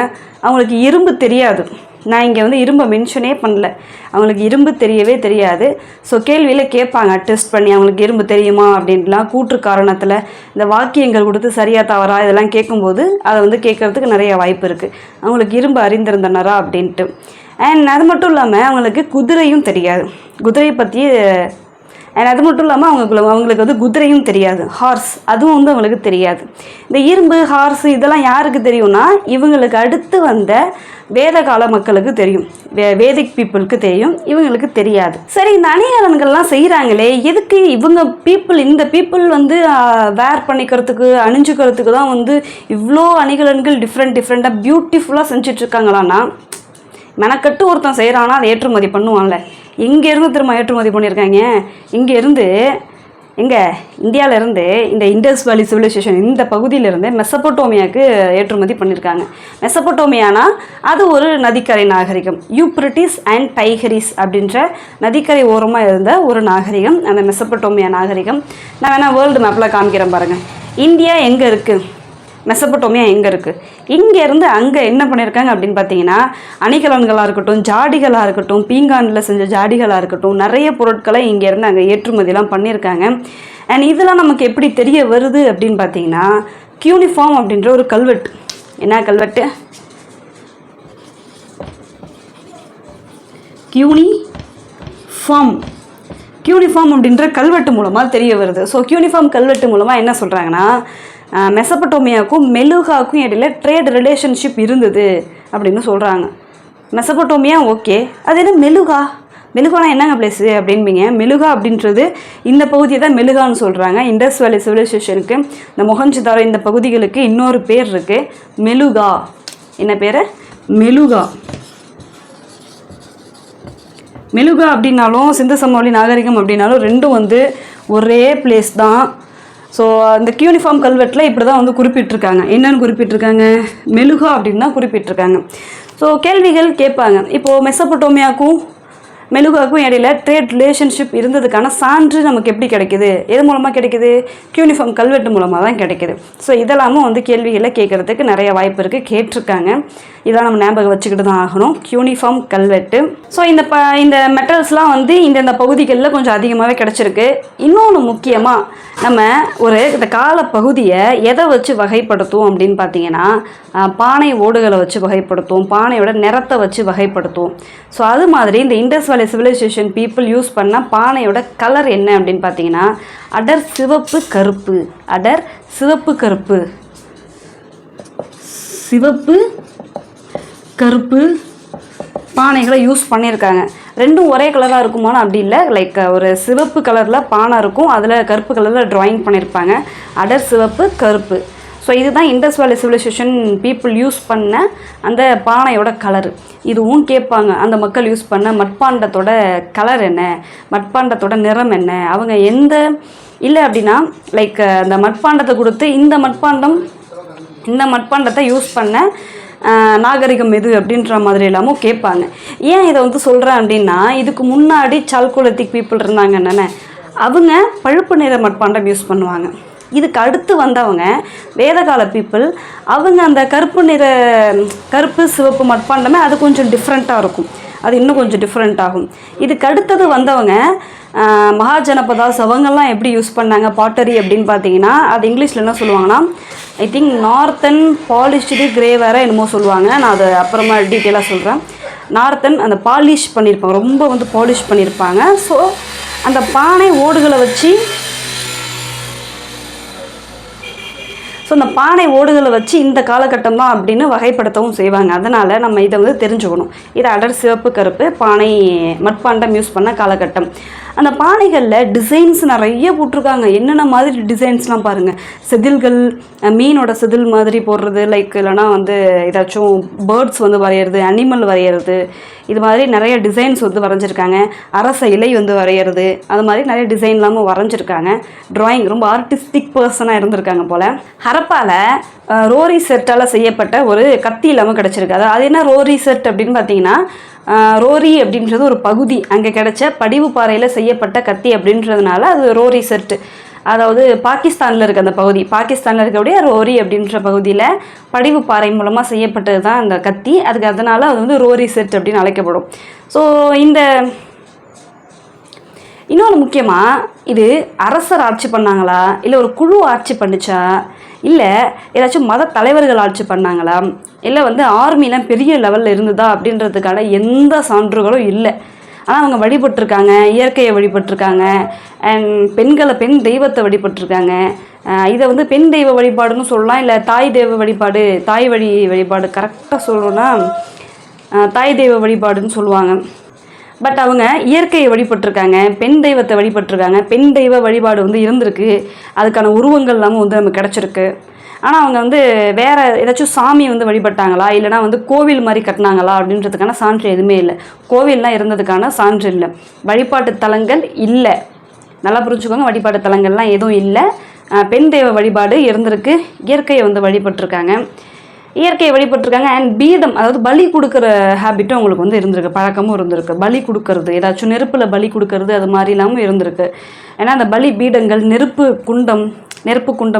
A: அவங்களுக்கு இரும்பு தெரியாது. நான் இங்கே வந்து இரும்பை மென்ஷனே பண்ணல, அவங்களுக்கு இரும்பு தெரியவே தெரியாது. ஸோ கேள்வியில் கேட்பாங்க டெஸ்ட் பண்ணி அவங்களுக்கு இரும்பு தெரியுமா அப்படின்ட்டுலாம் கூற்று காரணத்தில் இந்த வாக்கியங்கள் கொடுத்து சரியாக தவறா இதெல்லாம் கேட்கும்போது அதை வந்து கேட்குறதுக்கு நிறைய வாய்ப்பு இருக்குது, அவங்களுக்கு இரும்பு அறிந்திருந்தனரா அப்படின்ட்டு. அண்ட் அது மட்டும் இல்லாமல் அவங்களுக்கு குதிரையும் தெரியாது, குதிரையை பற்றி. அண்ட் அது மட்டும் இல்லாமல் அவங்களுக்கு வந்து குதிரையும் தெரியாது, ஹார்ஸ் அதுவும் வந்து அவங்களுக்கு தெரியாது. இந்த இரும்பு ஹார்ஸ் இதெல்லாம் யாருக்கு தெரியும்னா இவங்களுக்கு அடுத்து வந்த வேத கால மக்களுக்கு தெரியும், வேதிக் பீப்புளுக்கு தெரியும், இவங்களுக்கு தெரியாது. சரி, இந்த அணிகலன்கள்லாம் செய்கிறாங்களே எதுக்கு இவங்க இந்த பீப்புள் வந்து வேர் பண்ணிக்கிறதுக்கு அணிஞ்சுக்கிறதுக்கு தான் வந்து இவ்வளோ அணிகலன்கள் டிஃப்ரெண்ட்டாக பியூட்டிஃபுல்லாக செஞ்சிட்ருக்காங்களான்னா, மெனக்கட்டு ஒருத்தன் செய்கிறான்னா அதை ஏற்றுமதி பண்ணுவான்ல. எங்கேருந்து திரும்ப ஏற்றுமதி பண்ணியிருக்காங்க, இங்கேருந்து இந்தியாவிலேருந்து இந்த இண்டஸ் வேலி சிவிலைசேஷன் இந்த பகுதியிலேருந்து மெசபடோமியாவுக்கு ஏற்றுமதி பண்ணியிருக்காங்க. மெசபடோமியானா அது ஒரு நதிக்கரை நாகரிகம், யூப்ரட்டிஸ் அண்ட் டைகரிஸ் அப்படின்ற நதிக்கரை ஓரமாக இருந்த ஒரு நாகரிகம் அந்த மெசபடோமியா நாகரிகம். நான் வேணால் வேர்ல்டு மேப்பில் காமிக்கிறேன் பாருங்கள். இந்தியா எங்கே இருக்குது, மெசபடோமியா எங்கே இருக்குது, இங்கேருந்து அங்கே என்ன பண்ணியிருக்காங்க அப்படின்னு பார்த்தீங்கன்னா அணிகலன்களாக இருக்கட்டும், ஜாடிகளாக இருக்கட்டும், பீங்கானில் செஞ்ச ஜாடிகளாக இருக்கட்டும், நிறைய பொருட்களை இங்கேருந்து அங்கே ஏற்றுமதியெல்லாம் பண்ணியிருக்காங்க. அண்ட் இதெல்லாம் நமக்கு எப்படி தெரிய வருது அப்படின்னு பார்த்தீங்கன்னா கியூனிஃபார்ம் அப்படின்ற ஒரு கல்வெட்டு. என்ன கல்வெட்டு? கியூனிஃபார்ம் அப்படின்ற கல்வெட்டு மூலமாக தெரிய வருது. ஸோ கியூனிஃபார்ம் கல்வெட்டு மூலமாக என்ன சொல்கிறாங்கன்னா மெசபடோமியாவுக்கும் மெலுகாவுக்கும் இடையில ட்ரேட் ரிலேஷன்ஷிப் இருந்தது அப்படின்னு சொல்கிறாங்க. மெசபடோமியா ஓகே, அது என்ன மெலுகானா என்னங்க பிளேஸு அப்படின்பீங்க. மெலுகா அப்படின்றது இந்த பகுதியை தான் மெலுகான்னு சொல்கிறாங்க. இண்டஸ் வேலி சிவிலைசேஷனுக்கு இந்த மொஹஞ்சதாரோ இந்த பகுதிகளுக்கு இன்னொரு பேர் இருக்குது, மெலுகா. என்ன பேர்? மெலுகா அப்படின்னாலும் சிந்து சமவெளி நாகரிகம் அப்படின்னாலும் ரெண்டும் வந்து ஒரே பிளேஸ் தான். ஸோ அந்த கியூனிஃபார்ம் கல்வெட்டில் இப்படி தான் வந்து குறிப்பிட்டிருக்காங்க. என்னென்னு குறிப்பிட்டிருக்காங்க? மெலுகா அப்படின்னு தான் குறிப்பிட்டிருக்காங்க. ஸோ கேள்விகள் கேட்பாங்க. இப்போது மெசபடோமியாவுக்கும் மெலுகாவுக்கும் இடையில ட்ரேட் ரிலேஷன்ஷிப் இருந்ததுக்கான சான்று நமக்கு எப்படி கிடைக்குது, எது மூலமாக கிடைக்குது? கியூனிஃபார்ம் கல்வெட்டு மூலமாக தான் கிடைக்குது. ஸோ இதெல்லாமும் வந்து கேள்விகளை கேட்குறதுக்கு நிறைய வாய்ப்பு இருக்குது, கேட்டிருக்காங்க. இதெல்லாம் நம்ம ஞாபகம் வச்சுக்கிட்டு தான் ஆகணும். கியூனிஃபார்ம் கல்வெட்டு. ஸோ இந்த மெட்டல்ஸ்லாம் வந்து இந்த பகுதிகளில் கொஞ்சம் அதிகமாகவே கிடச்சிருக்கு. இன்னொன்று முக்கியமாக நம்ம இந்த கால பகுதியை எதை வச்சு வகைப்படுத்துவோம் அப்படின்னு பார்த்தீங்கன்னா பானை ஓடுகளை வச்சு வகைப்படுத்துவோம், பானையோட நிறத்தை வச்சு வகைப்படுத்துவோம். ஸோ அது மாதிரி இந்த இண்டஸ் வேலி சிவிலைசேஷன் பீப்புள் யூஸ் பண்ண பானையோட கலர் என்ன அப்படின்னு பார்த்தீங்கன்னா அடர் சிவப்பு கருப்பு பானைகளை யூஸ் பண்ணியிருக்காங்க. ரெண்டும் ஒரே கலராக இருக்குமானா அப்படி இல்லை. லைக் ஒரு சிவப்பு கலரில் பானை இருக்கும், அதில் கருப்பு கலரில் ட்ராயிங் பண்ணியிருப்பாங்க, அடர் சிவப்பு கருப்பு. ஸோ இதுதான் இண்டஸ் வேலி சிவிலைசேஷன் பீப்புள் யூஸ் பண்ண அந்த பானையோட கலரு. இதுவும் கேட்பாங்க, அந்த மக்கள் யூஸ் பண்ண மட்பாண்டத்தோட கலர் என்ன, மட்பாண்டத்தோட நிறம் என்ன, அவங்க இல்லை அப்படின்னா லைக் அந்த மட்பாண்டத்தை கொடுத்து இந்த மட்பாண்டத்தை யூஸ் பண்ண நாகரிகம் எது அப்படின்ற மாதிரி எல்லாமும் கேட்பாங்க. ஏன் இதை வந்து சொல்கிறேன் அப்படின்னா இதுக்கு முன்னாடி சால்கோலித்திக் பீப்புள் இருந்தாங்க என்னென்ன, அவங்க பழுப்பு நிற மட்பாண்டம் யூஸ் பண்ணுவாங்க. இதுக்கு அடுத்து வந்தவங்க வேதகால பீப்புள், அவங்க அந்த கருப்பு சிவப்பு மட்பாண்டமே அது கொஞ்சம் டிஃப்ரெண்ட்டாக இருக்கும், அது இன்னும் கொஞ்சம் டிஃப்ரெண்ட் ஆகும். இதுக்கு அடுத்தது வந்தவங்க மகாஜனபதாஸ் அவங்கெல்லாம் எப்படி யூஸ் பண்ணாங்க பாட்டரி அப்படின்னு பார்த்தீங்கன்னா அது இங்கிலீஷில் என்ன சொல்லுவாங்கன்னா I think northern polished grey வேறு என்னமோ சொல்லுவாங்க. நான் அதை அப்புறமா டீட்டெயிலாக சொல்கிறேன். நார்த்தன் அந்த பாலிஷ் பண்ணியிருப்பாங்க, ரொம்ப வந்து பாலிஷ் பண்ணியிருப்பாங்க. ஸோ அந்த பானை ஓடுகளை வச்சு இந்த காலகட்டம் தான் அப்படின்னு வகைப்படுத்தவும் செய்வாங்க. அதனால் நம்ம இதை வந்து தெரிஞ்சுக்கணும். இது அடர் சிவப்பு கருப்பு பானை மட்பாண்டம் யூஸ் பண்ண காலகட்டம். அந்த பானைகளில் டிசைன்ஸ் நிறைய போட்டிருக்காங்க. என்னென்ன மாதிரி டிசைன்ஸ்லாம் பாருங்கள், செதில்கள், மீனோட செதில் மாதிரி போடுறது, லைக் இல்லைனா வந்து ஏதாச்சும் பேர்ட்ஸ் வந்து வரைகிறது, அனிமல் வரைகிறது, இது மாதிரி நிறைய டிசைன்ஸ் வந்து வரைஞ்சிருக்காங்க. அரச இலை வந்து வரைகிறது, அது மாதிரி நிறைய டிசைன் இல்லாமல் வரைஞ்சிருக்காங்க. ட்ராயிங் ரொம்ப ஆர்டிஸ்டிக் பர்சனாக இருந்திருக்காங்க போல். ஹரப்பாவில் ரோரி செட்டால் செய்யப்பட்ட ஒரு கத்தி இல்லாமல் கிடச்சிருக்கு. அது என்ன ரோரி செட் அப்படின்னு பார்த்தீங்கன்னா ரோரி அப்படின்றது ஒரு பகுதி, அங்கே கிடைச்ச படிவு பாறையில் செய்யப்பட்ட கத்தி அப்படின்றதுனால அது ரோரி செட்டு. அதாவது பாகிஸ்தானில் இருக்க அந்த பகுதி, பாகிஸ்தானில் இருக்கக்கூடிய ரோரி அப்படின்ற பகுதியில் படிவு பாறை மூலமாக செய்யப்பட்டது தான் அந்த கத்தி. அதனால் அது வந்து ரோரி செட் அப்படின்னு அழைக்கப்படும். ஸோ இன்னொன்று முக்கியமாக, இது அரசர் ஆட்சி பண்ணாங்களா, இல்லை ஒரு குழு ஆட்சி பண்ணிச்சா, இல்லை ஏதாச்சும் மத தலைவர்கள் ஆட்சி பண்ணாங்களா, இல்லை வந்து ஆர்மிலாம் பெரிய லெவலில் இருந்ததா அப்படின்றதுக்கான எந்த சான்றுகளும் இல்லை. ஆனால் அவங்க வழிபட்டிருக்காங்க, இயற்கையை வழிபட்டிருக்காங்க, அண்ட் பெண் தெய்வத்தை வழிபட்டிருக்காங்க. இதை வந்து பெண் தெய்வ வழிபாடுன்னு சொல்லலாம், இல்லை தாய் தெய்வ வழிபாடு, தாய் வழி வழிபாடு கரெக்டாக சொல்லணும்னா தாய் தெய்வ வழிபாடுன்னு சொல்லுவாங்க. பட் அவங்க இயற்கையை வழிபட்டிருக்காங்க, பெண் தெய்வத்தை வழிபட்டிருக்காங்க, பெண் தெய்வ வழிபாடு வந்து இருந்திருக்கு, அதுக்கான உருவங்கள் எல்லாமும் வந்து நமக்கு கிடச்சிருக்கு. ஆனால் அவங்க வந்து வேறு ஏதாச்சும் சாமி வந்து வழிபட்டாங்களா, இல்லைனா வந்து கோவில் மாதிரி கட்டினாங்களா அப்படின்றதுக்கான சான்று எதுவுமே இல்லை. கோவில்லாம் இருந்ததுக்கான சான்று இல்லை, வழிபாட்டு தலங்கள் இல்லை. நல்லா புரிஞ்சுக்கோங்க, வழிபாட்டு தலங்கள்லாம் எதுவும் இல்லை. பெண் தெய்வ வழிபாடு இருந்திருக்கு, இயற்கையை வந்து வழிபட்டிருக்காங்க, இயற்கையை வழிபட்டிருக்காங்க. அண்ட் பீடம், அதாவது பலி கொடுக்குற ஹேபிட்டும் அவங்களுக்கு வந்து இருந்திருக்கு, பழக்கமும் இருந்திருக்கு. பலி கொடுக்கறது, ஏதாச்சும் நெருப்பில் பலி கொடுக்கறது, அது மாதிரி இல்லாமல் இருந்திருக்கு. ஏன்னா அந்த பலி பீடங்கள், நெருப்பு குண்டம்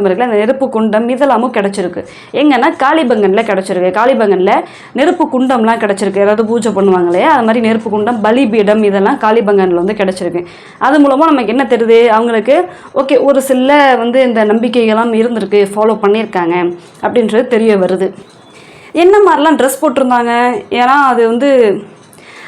A: இருக்குல்ல, அந்த நெருப்பு குண்டம் இதெல்லாமும் கிடச்சிருக்கு. எங்கன்னா காளிபங்கனில் கிடச்சிருக்கு. காளிபங்கனில் நெருப்பு குண்டம்லாம் கிடச்சிருக்கு, ஏதாவது பூஜை பண்ணுவாங்க இல்லையா, அது மாதிரி நெருப்பு குண்டம், பலி பீடம் இதெல்லாம் காளிபங்கனில் வந்து கிடச்சிருக்கு. அது மூலமாக நமக்கு என்ன தெரியுது, அவங்களுக்கு ஓகே ஒரு சில வந்து இந்த நம்பிக்கைகள்லாம் இருந்திருக்கு, ஃபாலோ பண்ணியிருக்காங்க அப்படின்றது தெரிய வருது. என்ன மாதிரிலாம் ட்ரெஸ் போட்டிருந்தாங்க, ஏன்னா அது வந்து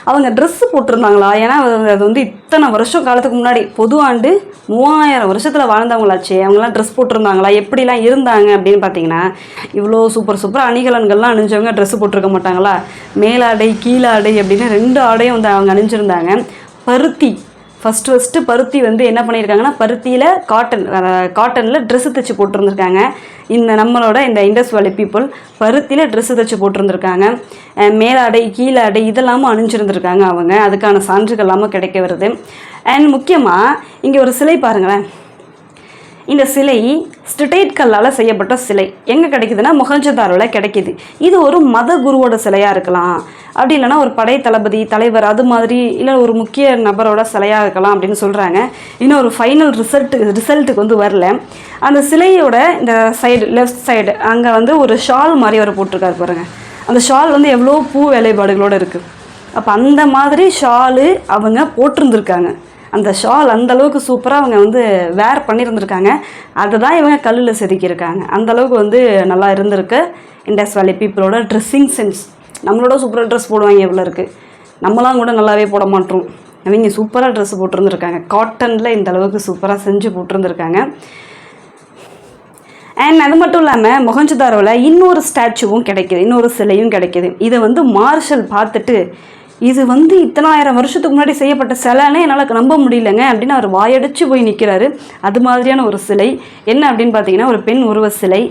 A: அவங்க ட்ரெஸ்ஸு போட்டிருந்தாங்களா, ஏன்னா அது வந்து இத்தனை வருஷம் காலத்துக்கு முன்னாடி, பொது ஆண்டு 3000 வருஷத்தில் வாழ்ந்தவங்களாச்சே, அவங்களாம் ட்ரெஸ் போட்டிருந்தாங்களா, எப்படிலாம் இருந்தாங்க அப்படின்னு பார்த்தீங்கன்னா, இவ்வளோ சூப்பர் அணிகலன்கள்லாம் அணிஞ்சவங்க ட்ரெஸ்ஸு போட்டிருக்க மாட்டாங்களா. மேலாடை கீழாடை அப்படின்னு 2 ஆடையும் வந்து அவங்க அணிஞ்சிருந்தாங்க. பருத்தி ஃபஸ்ட்டு பருத்தி வந்து என்ன பண்ணியிருக்காங்கன்னா, பருத்தியில் காட்டனில் ட்ரெஸ்ஸு தைச்சி போட்டிருந்துருக்காங்க. நம்மளோட இந்த இண்டஸ் வேலி பீப்புள் பருத்தியில் ட்ரெஸ்ஸு தைச்சி போட்டிருந்துருக்காங்க. மேலாடை கீழாடை இதெல்லாமும் அணிஞ்சிருந்துருக்காங்க அவங்க. அதுக்கான சான்றுகள் எல்லாமும் கிடைக்க வருது. அண்ட் முக்கியமாக இங்கே ஒரு சிலை பாருங்களேன். இந்த சிலை ஸ்டெடைட் கல்லால் செய்யப்பட்ட சிலை எங்கே கிடைக்குதுன்னா மொஹஞ்சதாரோவில் கிடைக்கிது. இது ஒரு மத குருவோட சிலையாக இருக்கலாம், அப்படி இல்லைனா ஒரு படை தளபதி தலைவர் அது மாதிரி, இல்லை ஒரு முக்கிய நபரோட சிலையாக இருக்கலாம் அப்படின்னு சொல்கிறாங்க. இன்னும் ஒரு ஃபைனல் ரிசல்ட்டுக்கு வந்து வரல. அந்த சிலையோட இந்த சைடு லெஃப்ட் சைடு அங்கே வந்து ஒரு ஷால் மாதிரி அவர் போட்டிருக்காரு பாருங்கள். அந்த ஷால் வந்து எவ்வளோ பூ வேலைப்பாடுகளோடு இருக்குது. அப்போ அந்த மாதிரி ஷாலு அவங்க போட்டிருந்துருக்காங்க. அந்த ஷால் அந்தளவுக்கு சூப்பராக அவங்க வந்து வேர் பண்ணியிருந்துருக்காங்க. அதை தான் இவங்க கல்லில் செதுக்கியிருக்காங்க. அந்தளவுக்கு வந்து நல்லா இருந்திருக்கு இண்டஸ் வேலி பீப்புளோட ட்ரெஸ்ஸிங் சென்ஸ். நம்மளோட சூப்பராக ட்ரெஸ் போடுவாங்க எவ்வளோ இருக்குது, நம்மளாம் கூட நல்லாவே போட மாட்டோம். அவங்க சூப்பராக ட்ரெஸ் போட்டிருந்துருக்காங்க, காட்டனில் இந்த அளவுக்கு சூப்பராக செஞ்சு போட்டிருந்துருக்காங்க. அண்ட் அது மட்டும் இல்லாமல் மொஹஞ்சதாரோவில் இன்னொரு ஸ்டாச்சுவும் கிடைக்கிது, இன்னொரு சிலையும் கிடைக்கிது. இதை வந்து மார்ஷல் பார்த்துட்டு, இது வந்து இத்தனை 1000 வருஷத்துக்கு முன்னாடி செய்யப்பட்ட சிலைன்னு என்னால் நம்ப முடியலங்க அப்படின்னு அவர் வாயடிச்சு போய் நிற்கிறாரு. அது மாதிரியான ஒரு சிலை என்ன அப்படின்னு பார்த்தீங்கன்னா, ஒரு பெண் உருவ சிலை,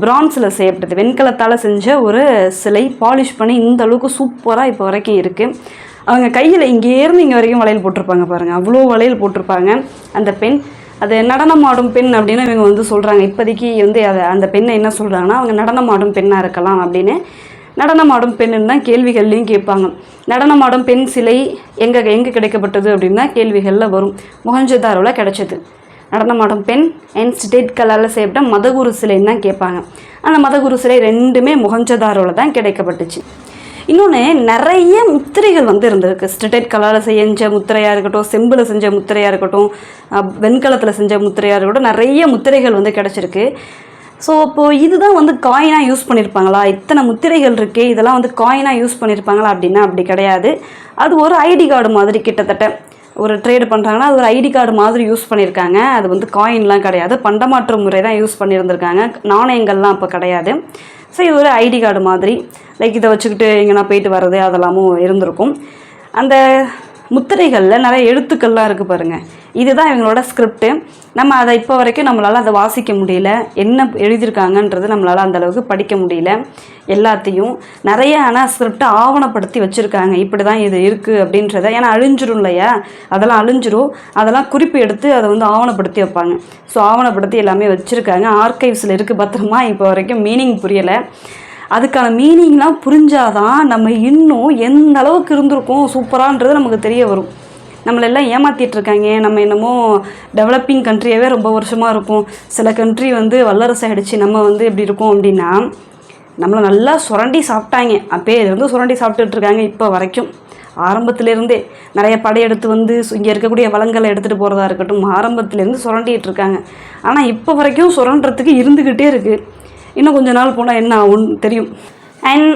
A: பிரான்ஸில் செய்யப்பட்டது, வெண்கலத்தால் செஞ்ச ஒரு சிலை, பாலிஷ் பண்ணி இந்த அளவுக்கு சூப்பராக இப்போ வரைக்கும் இருக்குது. அவங்க கையில் இங்கேருந்து இங்கே வரைக்கும் வளையல் போட்டிருப்பாங்க பாருங்கள், அவ்வளோ வளையல் போட்டிருப்பாங்க அந்த பெண். அது நடனம் ஆடும் பெண் அப்படின்னு இவங்க வந்து சொல்கிறாங்க. இப்போதைக்கு வந்து அந்த பெண்ணை என்ன சொல்கிறாங்கன்னா, அவங்க நடனம் ஆடும் பெண்ணாக இருக்கலாம் அப்படின்னு. நடனமாடும் பெண்ணுன்னு தான் கேள்விகள்லையும் கேட்பாங்க. நடனமாடும் பெண் சிலை எங்கே கிடைக்கப்பட்டது அப்படின்னு தான் கேள்விகளில் வரும். மொஹஞ்சதாரோவில் கிடைச்சது நடனமாடும் பெண் அண்ட் ஸ்டெடைட் கல்லால் செய்யப்பட்ட மதகுரு சிலைன்னு தான் கேட்பாங்க. அந்த மதகுரு சிலை 2மே மொஹஞ்சதாரோவில் தான் கிடைக்கப்பட்டுச்சு. இன்னொன்று நிறைய முத்திரைகள் வந்து இருந்திருக்கு. ஸ்டெடைட் கல்லால் செஞ்ச முத்திரையாக இருக்கட்டும், செம்பில் செஞ்ச முத்திரையாக இருக்கட்டும், வெண்கலத்தில் செஞ்ச முத்திரையாக இருக்கட்டும், நிறைய முத்திரைகள் வந்து கிடச்சிருக்கு. ஸோ இப்போது இதுதான் வந்து காயினாக யூஸ் பண்ணியிருப்பாங்களா, இத்தனை முத்திரைகள் இருக்குது, இதெல்லாம் வந்து காயினாக யூஸ் பண்ணியிருப்பாங்களா அப்படின்னா அப்படி கிடையாது. அது ஒரு ஐடி கார்டு மாதிரி, கிட்டத்தட்ட ஒரு ட்ரேடு பண்ணுறாங்கன்னா அது ஒரு ஐடி கார்டு மாதிரி யூஸ் பண்ணியிருக்காங்க. அது வந்து காயின்லாம் கிடையாது, பண்டமாற்று முறை தான் யூஸ் பண்ணியிருந்திருக்காங்க, நாணயங்கள்லாம் அப்போ கிடையாது. ஸோ இது ஒரு ஐடி கார்டு மாதிரி, லைக் இதை வச்சுக்கிட்டு எங்கன்னா போயிட்டு வர்றது அதெல்லாமும் இருந்திருக்கும். அந்த முத்திரைகளில் நிறைய எழுத்துக்கள்லாம் இருக்குது பாருங்கள், இதுதான் இவங்களோட ஸ்கிரிப்டு. நம்ம அதை இப்போ வரைக்கும் நம்மளால் அதை வாசிக்க முடியல, என்ன எழுதியிருக்காங்கன்றது நம்மளால் அந்தளவுக்கு படிக்க முடியல எல்லாத்தையும். நிறைய ஆனால் ஸ்கிரிப்டை ஆவணப்படுத்தி வச்சுருக்காங்க, இப்படி தான் இது இருக்குது அப்படின்றத. ஏன்னா அழிஞ்சிரும் இல்லையா, அதெல்லாம் அழிஞ்சிரும், அதெல்லாம் குறிப்பு எடுத்து அதை வந்து ஆவணப்படுத்தி வைப்பாங்க. ஸோ ஆவணப்படுத்தி எல்லாமே வச்சுருக்காங்க, ஆர்கைவ்ஸில் இருக்குது பத்திரமா. இப்போ வரைக்கும் மீனிங் புரியலை, அதுக்கான மீனிங்லாம் புரிஞ்சாதான் நம்ம இன்னும் எந்த அளவுக்கு இருந்திருக்கோம் சூப்பரான்றது நமக்கு தெரிய வரும். நம்மளெல்லாம் ஏமாற்றிட்டு இருக்காங்க. நம்ம என்னமோ டெவலப்பிங் கண்ட்ரியாகவே ரொம்ப வருஷமாக இருக்கும், சில கண்ட்ரி வந்து வல்லரசு ஆகிடுச்சு, நம்ம வந்து எப்படி இருக்கோம் அப்படின்னா நம்மளை நல்லா சுரண்டி சாப்பிட்டாங்க. அப்போலேருந்து சுரண்டி சாப்பிட்டுட்ருக்காங்க இப்போ வரைக்கும். ஆரம்பத்துலேருந்தே நிறைய படையெடுத்து வந்து இங்கே இருக்கக்கூடிய வளங்களை எடுத்துகிட்டு போகிறதா இருக்கட்டும், ஆரம்பத்துலேருந்து சுரண்டிகிட்டு இருக்காங்க. ஆனால் இப்போ வரைக்கும் சுரண்டுறதுக்கு இருந்துக்கிட்டே இருக்குது. இன்னும் கொஞ்சம் நாள் போனால் என்ன ஆகும்னு தெரியும். அண்ட்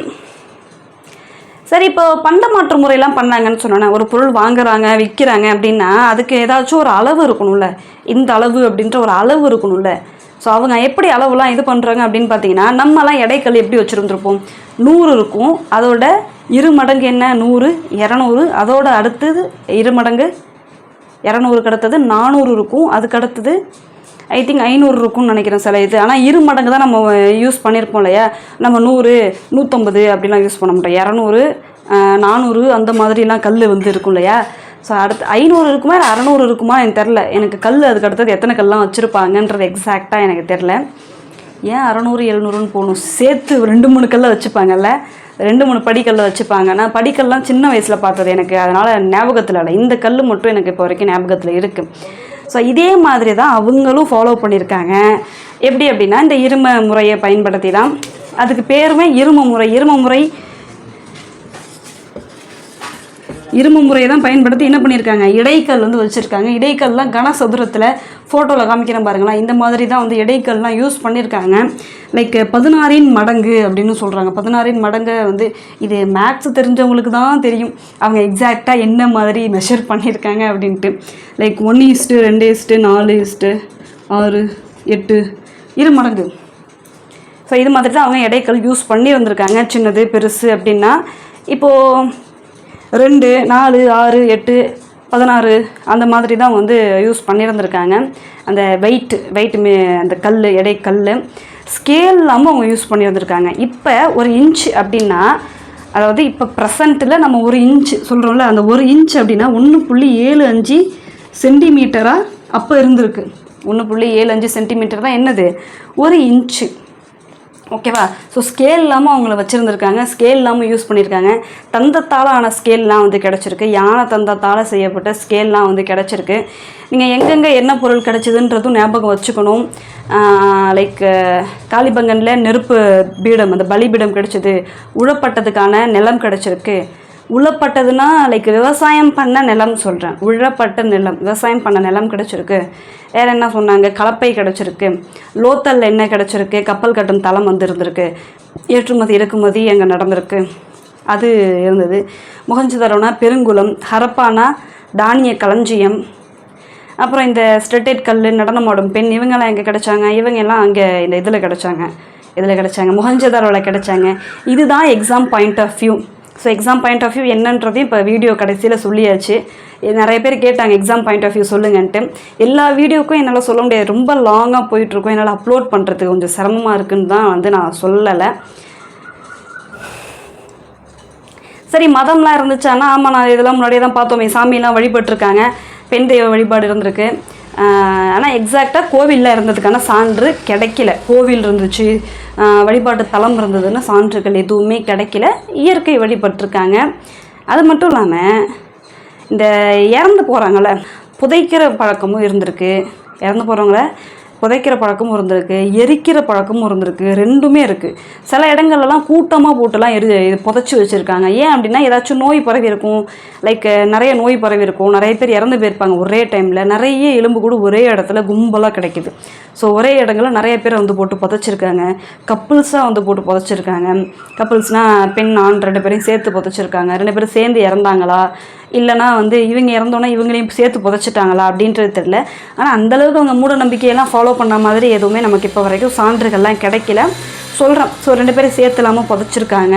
A: சரி, இப்போ பண்ட மாற்று முறையெல்லாம் பண்ணாங்கன்னு சொன்னோன்னே, ஒரு பொருள் வாங்குறாங்க விற்கிறாங்க அப்படின்னா அதுக்கு ஏதாச்சும் ஒரு அளவு இருக்கணும்ல, இந்த அளவு அப்படின்ற ஒரு அளவு இருக்கணும்ல. ஸோ அவங்க எப்படி அளவுலாம் இது பண்ணுறாங்க அப்படின்னு பார்த்தீங்கன்னா, நம்மலாம் எடைக்கல் எப்படி வச்சுருந்துருப்போம், 100 இருக்கும், அதோட 2 மடங்கு என்ன 100, 200, அதோட அடுத்தது 2 மடங்கு 200க்கு அடுத்தது 400 இருக்கும், அதுக்கு அடுத்தது ஐ திங்க் 500 இருக்கும்னு நினைக்கிறேன் சில இது. ஆனால் 2 மடங்கு தான் நம்ம யூஸ் பண்ணியிருப்போம் இல்லையா. நம்ம 100, 150 அப்படிலாம் யூஸ் பண்ண மாட்டோம். 200, 400 அந்த மாதிரிலாம் கல் வந்து இருக்கும் இல்லையா. ஸோ அடுத்து 500 இருக்குமா இல்லை 600 இருக்குமா எனக்கு தெரில. எனக்கு கல் அதுக்கு அடுத்தது எத்தனை கல்லாம் வச்சுருப்பாங்கன்றது எக்ஸாக்டாக எனக்கு தெரில. ஏன் 600, 700ன்னு போகணும், சேர்த்து 2-3 கல்லை வச்சுப்பாங்கல்ல, 2-3 படிக்கல்லை வச்சுப்பாங்க. நான் படிக்கல்லாம் சின்ன வயசில் பார்த்தது எனக்கு, அதனால் ஞாபகத்தில் இல்லை. இந்த கல் மட்டும் எனக்கு இப்போ வரைக்கும் ஞாபகத்தில் இருக்குது. ஸோ இதே மாதிரி தான் அவங்களும் ஃபாலோ பண்ணியிருக்காங்க. எப்படி அப்படின்னா இந்த இரும முறையை பயன்படுத்தி தான், அதுக்கு பேருமே இரும முறையை தான் பயன்படுத்தி என்ன பண்ணியிருக்காங்க, இடைக்கல் வந்து வச்சுருக்காங்க. இடைக்கல்லாம் கனசதுரத்தில் ஃபோட்டோவில் காமிக்கிறேன் பாருங்களா, இந்த மாதிரி தான் வந்து இடைக்கல்லாம் யூஸ் பண்ணியிருக்காங்க. லைக் 16 மடங்கு அப்படின்னு சொல்கிறாங்க. 16 மடங்கு வந்து இது மேக்ஸ் தெரிஞ்சவங்களுக்கு தான் தெரியும் அவங்க எக்ஸாக்டாக என்ன மாதிரி மெஷர் பண்ணியிருக்காங்க அப்படின்ட்டு. லைக் 1:2:4:6 8 2 மடங்கு. ஸோ இது மாதிரி தான் அவங்க இடைக்கல் யூஸ் பண்ணி வந்திருக்காங்க, சின்னது பெருசு அப்படின்னா. இப்போது 2, 4, 6, 8, 16 அந்த மாதிரி தான் வந்து யூஸ் பண்ணியிருந்திருக்காங்க. அந்த வெயிட் அந்த கல் எடைக்கல் ஸ்கேல் இல்லாமல் அவங்க யூஸ் பண்ணியிருந்திருக்காங்க. இப்போ 1 இன்ச் அப்படின்னா, அதாவது இப்போ ப்ரெசண்ட்டில் நம்ம 1 இன்ச் சொல்கிறோம்ல, அந்த 1 இன்ச் அப்படின்னா 1.75 சென்டிமீட்டராக அப்போ இருந்திருக்கு. 1.75 சென்டிமீட்டர் தான் என்னது 1 இன்ச்சு. ஓகேவா. ஸோ ஸ்கேல் இல்லாமல் அவங்கள வச்சுருந்துருக்காங்க, ஸ்கேல் இல்லாமல் யூஸ் பண்ணியிருக்காங்க. தந்தத்தால் ஆன ஸ்கேல்லாம் வந்து கிடச்சிருக்கு, யானை தந்தத்தால் செய்யப்பட்ட ஸ்கேல்லாம் வந்து கிடச்சிருக்கு. நீங்கள் எங்கெங்கே என்ன பொருள் கிடச்சிதுன்றதும் ஞாபகம் வச்சுக்கணும். லைக் காளிபங்கனில் நெருப்பு பீடம், அந்த பலிபீடம் கிடச்சிது. உழப்பட்டதுக்கான நிலம் கிடச்சிருக்கு. உழப்பட்டதுன்னா லைக் விவசாயம் பண்ண நிலம் சொல்கிறேன், உழப்பட்ட நிலம், விவசாயம் பண்ண நிலம் கிடச்சிருக்கு. வேறு என்ன சொன்னாங்க, கலப்பை கிடச்சிருக்கு. லோத்தல் எண்ணெய் கிடச்சிருக்கு. கப்பல் கட்டும் தளம் வந்து இருந்திருக்கு. ஏற்றுமதி இறக்குமதி அங்கே நடந்திருக்கு, அது இருந்தது. மொஹஞ்சதாரோனா பெருங்குளம், ஹரப்பானா தானிய களஞ்சியம். அப்புறம் இந்த ஸ்டெட்டேட் கல், நடனமாடும் பெண், இவங்கெல்லாம் எங்கே கிடச்சாங்க, இவங்க எல்லாம் அங்கே இந்த இதில் கிடச்சாங்க, மொஹஞ்சதாரோவில் கிடச்சாங்க. இதுதான் exam point of view. So exam point of view என்னன்றதையும் இப்போ வீடியோ கடைசியில் சொல்லியாச்சு. நிறைய பேர் கேட்டாங்க எக்ஸாம் பாயிண்ட் ஆஃப் வியூ சொல்லுங்கன்ட்டு. எல்லா வீடியோக்கும் என்னால் சொல்ல முடியாது, ரொம்ப லாங்காக போயிட்டுருக்கோம், என்னால் அப்லோட் பண்ணுறதுக்கு கொஞ்சம் சிரமமாக இருக்குன்னு தான் வந்து நான் சொல்லலை. சரி, மதம்லாம் இருந்துச்சானா, ஆமாம், நான் இதெல்லாம் முன்னாடியே தான் பார்த்தோமே, சாமியெல்லாம் வழிபட்டுருக்காங்க, பெண் தெய்வ வழிபாடு இருந்திருக்கு. ஆனால் எக்ஸாக்டாக கோவிலில் இருந்ததுக்கான சான்று கிடைக்கல. கோவில் இருந்துச்சு, வழிபாட்டு தலம் இருந்ததுன்னு சான்றுகள் எதுவுமே கிடைக்கல. இயற்கை வழிபட்டிருக்காங்க. அது மட்டும் இல்லாமல் இந்த இறந்து போகிறாங்கள புதைக்கிற பழக்கமும் இருந்திருக்கு. இறந்து போகிறவங்கள புதைக்கிற பழக்கமும் இருந்திருக்கு, எரிக்கிற பழக்கமும் இருந்திருக்கு, ரெண்டுமே இருக்குது. சில இடங்கள்லாம் கூட்டமாக போட்டுலாம் புதைச்சி வச்சுருக்காங்க. ஏன் அப்படின்னா ஏதாச்சும் நோய் பரவி இருக்கும், லைக் நிறைய நோய் பரவி இருக்கும், நிறைய பேர் இறந்து போயிருப்பாங்க ஒரே டைமில், நிறைய எலும்பு கூட ஒரே இடத்துல கும்பலாக கிடைக்குது. ஸோ ஒரே இடங்களில் நிறைய பேர் வந்து போட்டு புதைச்சிருக்காங்க. கப்புள்ஸாக வந்து போட்டு புதைச்சிருக்காங்க. கப்புள்ஸ்னால் பெண் ஆண் 2 பேரையும் சேர்த்து புதைச்சிருக்காங்க. 2 பேரும் சேர்ந்து இறந்தாங்களா, இல்லைனா வந்து இவங்க இறந்தோன்னா இவங்களையும் சேர்த்து புதைச்சிட்டாங்களா அப்படின்றது தெரியல. ஆனால் அந்தளவுக்கு அவங்க மூட நம்பிக்கையெல்லாம் ஃபாலோ பண்ண மாதிரி எதுவுமே நமக்கு இப்போ வரைக்கும் சான்றுகள்லாம் கிடைக்கல சொல்கிறேன். ஸோ 2 பேரும் சேர்த்து இல்லாமல் புதைச்சிருக்காங்க.